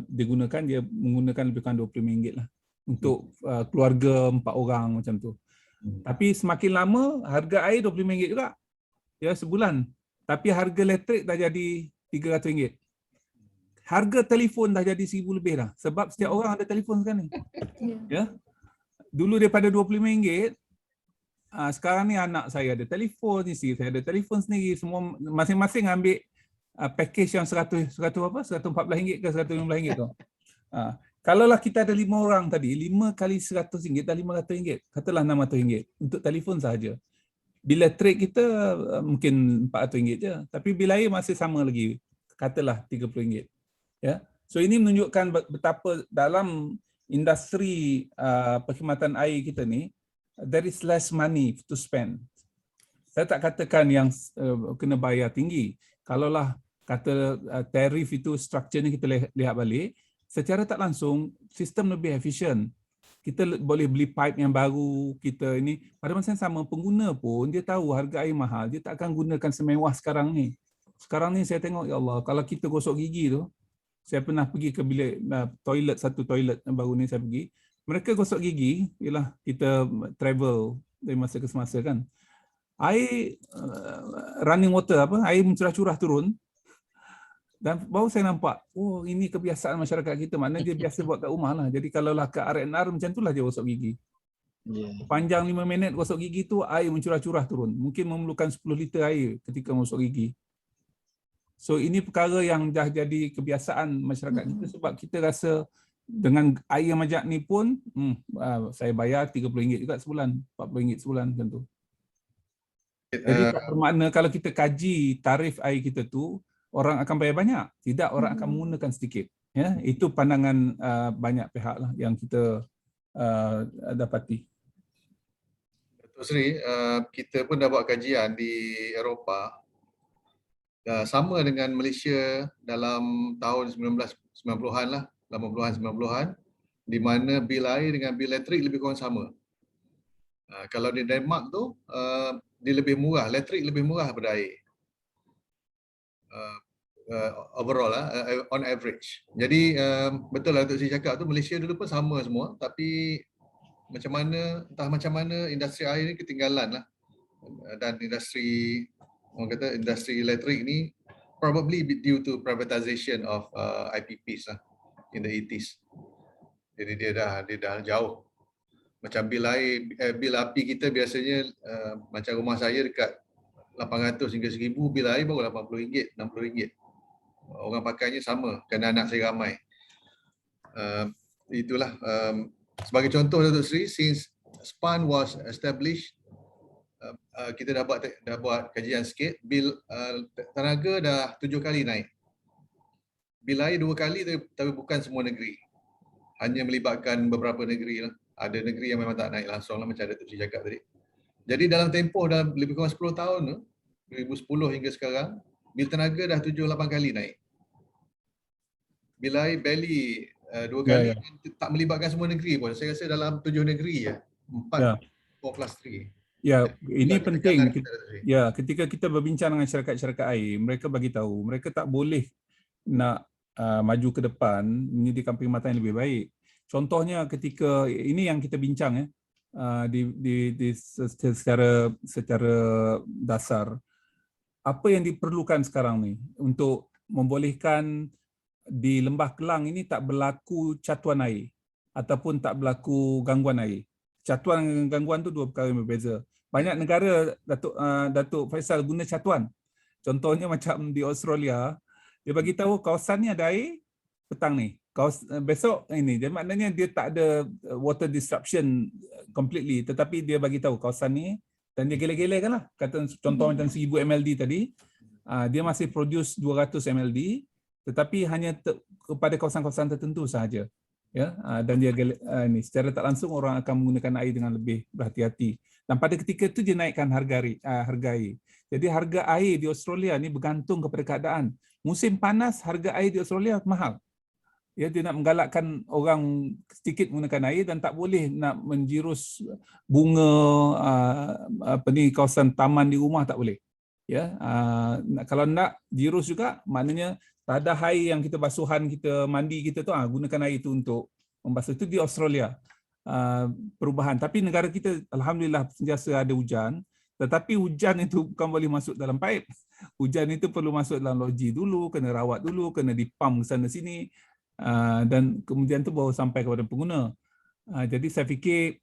digunakan, dia menggunakan lebih kurang RM20 lah untuk keluarga 4 orang macam tu. Tapi semakin lama harga air RM20 juga ya sebulan. Tapi harga elektrik dah jadi RM300. Harga telefon dah jadi RM1,000 lebih dah. Sebab setiap orang ada telefon sekarang ni. Ya. Dulu daripada RM20, sekarang ni anak saya ada telefon, isteri saya ada telefon sendiri. Semua masing-masing ambil package yang RM114 ke RM115 tu. Kalaulah kita ada 5 orang tadi, 5 kali RM100 dah RM500. Katalah RM600 untuk telefon sahaja. Bil elektrik kita mungkin RM400 je, tapi bil air masih sama lagi, katalah RM30. Ya. So ini menunjukkan betapa dalam industri perkhidmatan air kita ni, there is less money to spend. Saya tak katakan yang kena bayar tinggi. Kalaulah kata tarif itu, strukturnya kita lihat balik, secara tak langsung sistem lebih efisien. Kita boleh beli pipe yang baru, kita ini pada masa yang sama pengguna pun dia tahu harga air mahal, dia tak akan gunakan semewah sekarang ni. Sekarang ni saya tengok, ya Allah, kalau kita gosok gigi tu, saya pernah pergi ke bilik satu toilet yang baru ni saya pergi, mereka gosok gigi, ialah kita travel dari masa ke semasa kan. Air running water air mencurah-curah turun. Dan baru saya nampak, oh ini kebiasaan masyarakat kita, maknanya dia biasa buat kat rumah lah. Jadi kalaulah ke R&R macam itulah dia gosok gigi. Panjang 5 minit gosok gigi tu, air mencurah-curah turun. Mungkin memerlukan 10 liter air ketika gosok gigi. So ini perkara yang dah jadi kebiasaan masyarakat kita, sebab kita rasa dengan air macam ni pun, saya bayar RM30 juga sebulan, RM40 sebulan macam tu. Jadi tak bermakna kalau kita kaji tarif air kita tu, orang akan bayar banyak. Tidak, orang akan menggunakan sedikit. Ya, itu pandangan banyak pihak lah yang kita dapati. Datuk Seri, kita pun dah buat kajian di Eropah, sama dengan Malaysia dalam tahun 1990-an lah, 80-an 90-an, di mana bil air dengan bil elektrik lebih kurang sama. Kalau di Denmark tu, dia lebih murah, elektrik lebih murah daripada air. Overall on average. Jadi betul lah Datuk Seri cakap tu, Malaysia dulu pun sama semua, tapi entah macam mana industri air ni ketinggalan lah, dan industri elektrik ni probably due to privatization of IPPs lah in the 80s. Jadi dia dah jauh. Macam bil api kita biasanya macam rumah saya dekat 800 hingga 1000, bil air baru RM80, RM60. Orang pakainya sama kerana anak saya ramai. Itulah sebagai contoh Datuk Seri, since SPAN was established, kita dah buat kajian sikit, bil tenaga dah 7 kali naik. Bil air 2 kali tapi bukan semua negeri. Hanya melibatkan beberapa negeri lah. Ada negeri yang memang tak naik langsung lah, macam Datuk Seri cakap tadi. Jadi dalam tempoh dalam lebih kurang 10 tahun tu, 2010 hingga sekarang, bil tenaga dah 7-8 kali naik. Bil air barely 2 kali, tak melibatkan semua negeri pun. Saya rasa dalam 7 negeri je. 4+3. Ya, ini Kita penting. tekankan kita, Datuk Seri. Ya, ketika kita berbincang dengan syarikat-syarikat air, mereka bagi tahu mereka tak boleh nak maju ke depan menyediakan perkhidmatan yang lebih baik. Contohnya ketika ini yang kita bincang secara dasar, apa yang diperlukan sekarang ni untuk membolehkan di Lembah Kelang ini tak berlaku catuan air ataupun tak berlaku gangguan air. Catuan dan gangguan tu dua perkara yang berbeza. Banyak negara Datuk Faisal guna catuan. Contohnya macam di Australia, dia bagi tahu kawasan ni ada air petang ni. Besok ini, jadi maknanya dia tak ada water disruption completely, tetapi dia bagi tahu kawasan ni dan dia gelek-gelekkan lah. Kata contoh macam 1000 mld tadi, dia masih produce 200 mld, tetapi hanya kepada kawasan-kawasan tertentu sahaja. Ya, dan dia ni secara tak langsung orang akan menggunakan air dengan lebih berhati-hati. Dan pada ketika itu dia naikkan harga air. Jadi harga air di Australia ni bergantung kepada keadaan. Musim panas harga air di Australia mahal. Ya, dia nak menggalakkan orang sedikit menggunakan air dan tak boleh nak menjirus bunga kawasan taman di rumah, tak boleh. Ya, kalau nak jirus juga maknanya tadah air yang kita basuhan, kita mandi kita tu gunakan air itu untuk membasuh. Itu di Australia perubahan. Tapi negara kita alhamdulillah sentiasa ada hujan, tetapi hujan itu bukan boleh masuk dalam paip. Hujan itu perlu masuk dalam loji dulu, kena rawat dulu, kena dipam ke sana sini, dan kemudian tu baru sampai kepada pengguna. Jadi saya fikir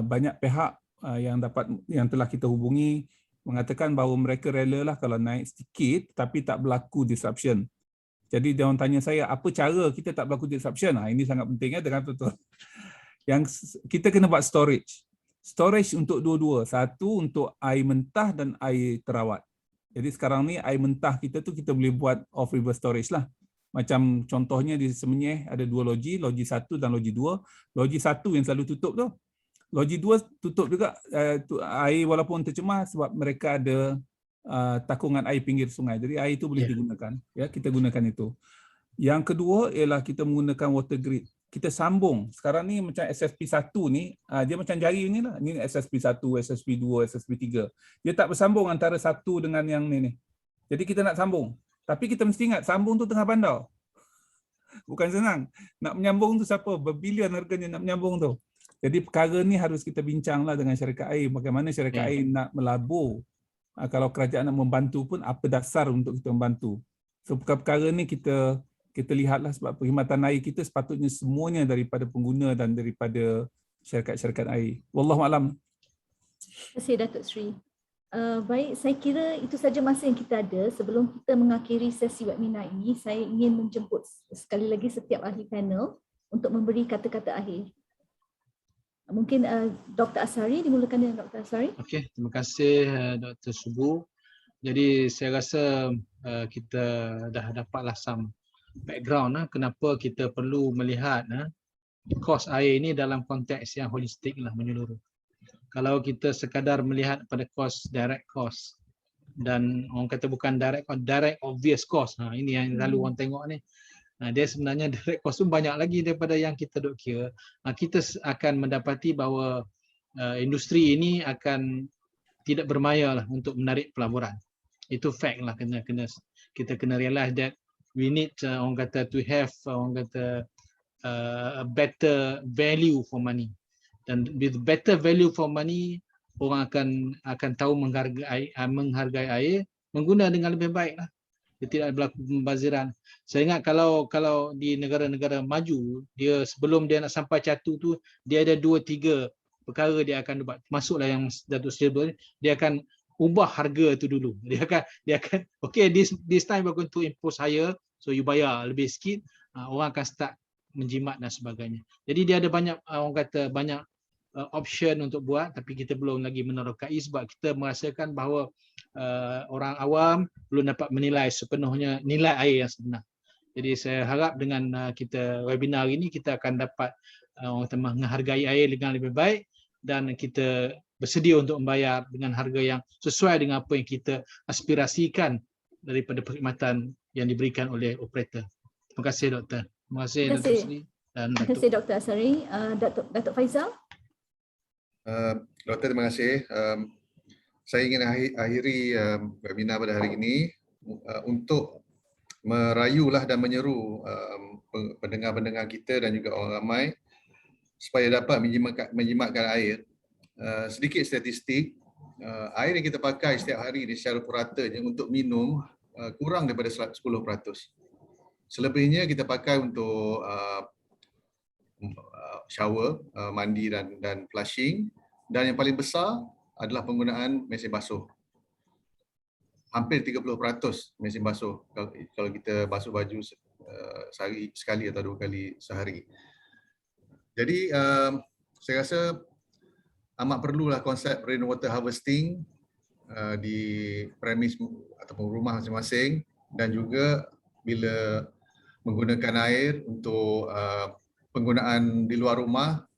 banyak pihak yang telah kita hubungi mengatakan bahawa mereka rela lah kalau naik sedikit tapi tak berlaku disruption. Jadi dia orang tanya saya, apa cara kita tak berlaku disruption? Ini sangat penting dengan betul. Yang kita kena buat storage. Storage untuk dua-dua. Satu untuk air mentah dan air terawat. Jadi sekarang ni air mentah kita tu kita boleh buat off river storage lah. Macam contohnya di Semenyih ada 2 loji, loji 1 dan loji 2. Loji 1 yang selalu tutup tu. Loji 2 tutup juga air walaupun tercemar sebab mereka ada takungan air pinggir sungai. Jadi air itu boleh digunakan. Ya, kita gunakan itu. Yang kedua ialah kita menggunakan water grid. Kita sambung. Sekarang ni macam SSP1 ni, dia macam jari ni lah. Ini SSP1, SSP2, SSP3. Dia tak bersambung antara satu dengan yang ni. Jadi kita nak sambung. Tapi kita mesti ingat, sambung tu tengah bandar. Bukan senang. Nak menyambung tu siapa? Berbilion harganya nak menyambung tu. Jadi perkara ni harus kita bincanglah dengan syarikat air. Bagaimana syarikat air nak melabur. Kalau kerajaan nak membantu pun, apa dasar untuk kita membantu. So perkara-perkara ni kita lihatlah sebab perkhidmatan air kita sepatutnya semuanya daripada pengguna dan daripada syarikat-syarikat air. Wallahualam. Terima kasih Datuk Seri. Baik, saya kira itu saja masa yang kita ada. Sebelum kita mengakhiri sesi webinar ini, saya ingin menjemput sekali lagi setiap ahli panel untuk memberi kata-kata akhir. Mungkin Dr. Asari, dimulakan dengan Dr. Asari. Okey, terima kasih Dr. Subu. Jadi saya rasa kita dah dapatlah some background kenapa kita perlu melihat kos air ini dalam konteks yang holistik lah, menyeluruh. Kalau kita sekadar melihat pada kos, direct cost, dan orang kata bukan direct cost, direct obvious cost. Ini yang selalu orang tengok ni. Dia sebenarnya direct cost tu banyak lagi daripada yang kita duk kira. Kita akan mendapati bahawa industri ini akan tidak bermaya lah untuk menarik pelaburan. Itu fact lah, kita kena realize that we need orang kata to have orang kata a better value for money. Dan with better value for money, orang akan tahu menghargai air, mengguna dengan lebih baik lah. Dia tidak berlaku pembaziran. Saya ingat kalau di negara-negara maju, dia sebelum dia nak sampai catu tu, dia ada 2-3 perkara dia akan buat. Masuklah yang Datuk Seri, dia akan ubah harga tu dulu. Dia akan okay, this time we're going to impose higher, so you bayar lebih sikit, orang akan start menjimat dan sebagainya. Jadi dia ada banyak orang kata banyak option untuk buat, tapi kita belum lagi menerokai sebab kita merasakan bahawa orang awam belum dapat menilai sepenuhnya nilai air yang sebenar. Jadi saya harap dengan kita webinar ini kita akan dapat orang kata menghargai air dengan lebih baik dan kita bersedia untuk membayar dengan harga yang sesuai dengan apa yang kita aspirasikan daripada perkhidmatan yang diberikan oleh operator. Terima kasih Doktor. Terima kasih Dr. Sri dan Terima kasih Dr. Asari. Datuk Faizal. Doktor, terima kasih. Saya ingin akhiri webinar pada hari ini untuk merayulah dan menyeru pendengar-pendengar kita dan juga orang ramai supaya dapat menjimatkan air. Sedikit statistik, air yang kita pakai setiap hari secara puratanya untuk minum kurang daripada 10%. Selebihnya kita pakai untuk shower, mandi dan flushing, dan yang paling besar adalah penggunaan mesin basuh. Hampir 30% mesin basuh kalau kita basuh baju sehari sekali atau 2 kali sehari. Jadi saya rasa amat perlulah konsep rainwater harvesting di premis ataupun rumah masing-masing, dan juga bila menggunakan air untuk penggunaan di luar rumah,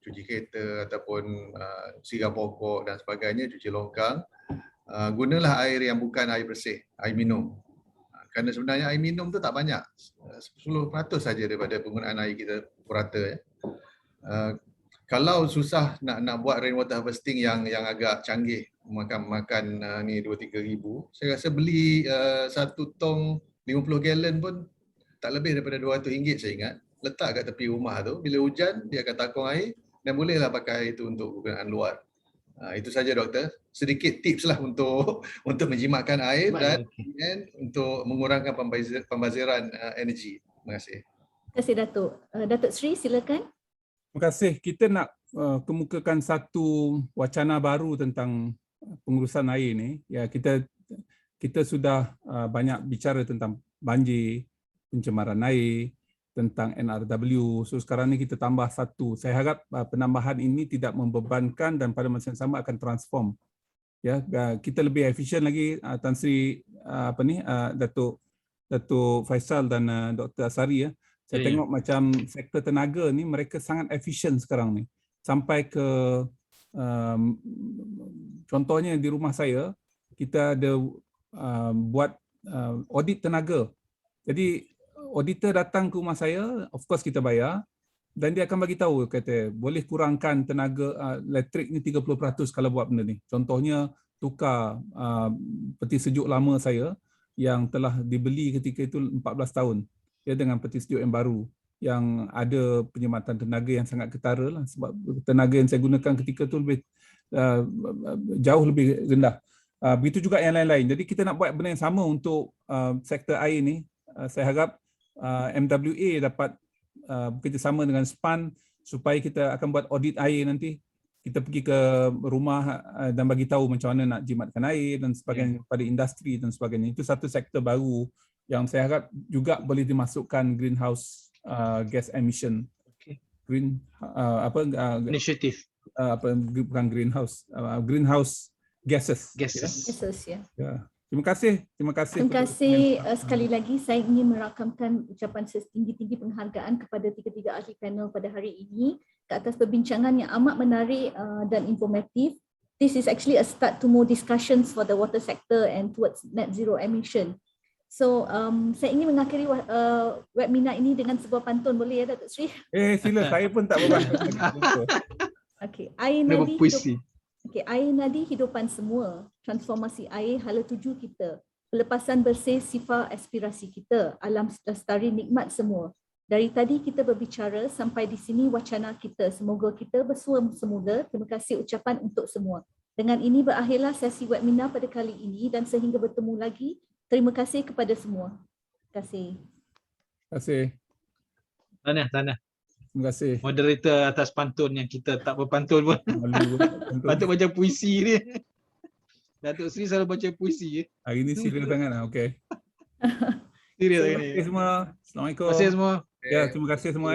cuci kereta ataupun siram pokok dan sebagainya, cuci longkang, gunalah air yang bukan air bersih, air minum. Kerana sebenarnya air minum tu tak banyak, 10% saja daripada penggunaan air kita purata. Kalau susah nak buat rainwater harvesting yang agak canggih, makan ni 2-3 ribu, saya rasa beli satu tong 50 gallon pun tak lebih daripada RM200 saya ingat. Letak kat tepi rumah tu, bila hujan dia akan takung air dan bolehlah pakai air itu untuk penggunaan luar. Itu saja Doktor. Sedikit tips lah untuk menjimatkan air dan untuk mengurangkan pembaziran energi. Terima kasih. Terima kasih Datuk. Datuk Sri, silakan. Terima kasih. Kita nak kemukakan satu wacana baru tentang pengurusan air ni. Ya, kita sudah banyak bicara tentang banjir, pencemaran air, tentang NRW. So sekarang ni kita tambah satu. Saya harap penambahan ini tidak membebankan dan pada masa yang sama akan transform. Ya, kita lebih efisien lagi. Tan Sri Datuk Faisal dan Dr. Asari ya. Saya tengok macam sektor tenaga ni mereka sangat efisien sekarang ni. Sampai ke contohnya di rumah saya kita ada buat audit tenaga. Jadi auditor datang ke rumah saya, of course kita bayar, dan dia akan bagi tahu, kata boleh kurangkan tenaga elektrik ni 30% kalau buat benda ni. Contohnya tukar peti sejuk lama saya yang telah dibeli ketika itu 14 tahun ya, dengan peti sejuk yang baru yang ada penyematan tenaga yang sangat ketara lah, sebab tenaga yang saya gunakan ketika itu lebih jauh lebih rendah. Begitu juga yang lain-lain. Jadi kita nak buat benda yang sama untuk sektor air ni. Saya harap MWA dapat bekerjasama dengan SPAN supaya kita akan buat audit air nanti. Kita pergi ke rumah dan bagi tahu macam mana nak jimatkan air dan sebagainya pada industri dan sebagainya. Itu satu sektor baru yang saya harap juga boleh dimasukkan greenhouse gas emission. Initiative. Bukan greenhouse, greenhouse gases. Ya. Ya. Terima kasih. Terima kasih sekali lagi. Saya ingin merakamkan ucapan setinggi-tinggi penghargaan kepada tiga-tiga ahli panel pada hari ini ke atas perbincangan yang amat menarik dan informatif. This is actually a start to more discussions for the water sector and towards net zero emission. So saya ingin mengakhiri webinar ini dengan sebuah pantun, boleh ya Datuk Sri? Sila, saya pun tak berpantun. Okey, air nadi hidupan semua, transformasi air hala tuju kita, pelepasan bersih sifar aspirasi kita, alam lestari nikmat semua. Dari tadi kita berbicara sampai di sini wacana kita, semoga kita bersua semoga. Terima kasih ucapan untuk semua. Dengan ini berakhirlah sesi webinar pada kali ini dan sehingga bertemu lagi, terima kasih kepada semua. Terima kasih. Terima kasih. Tahniah. Terima kasih. Moderator atas pantun yang kita tak berpantun pun. Patut macam puisi ni. Datuk Seri selalu baca puisi. Hari ni serius sangat lah. Okey. Serius Terima ini. kasih semua. Assalamualaikum. Terima kasih semua. Ya, terima kasih semua.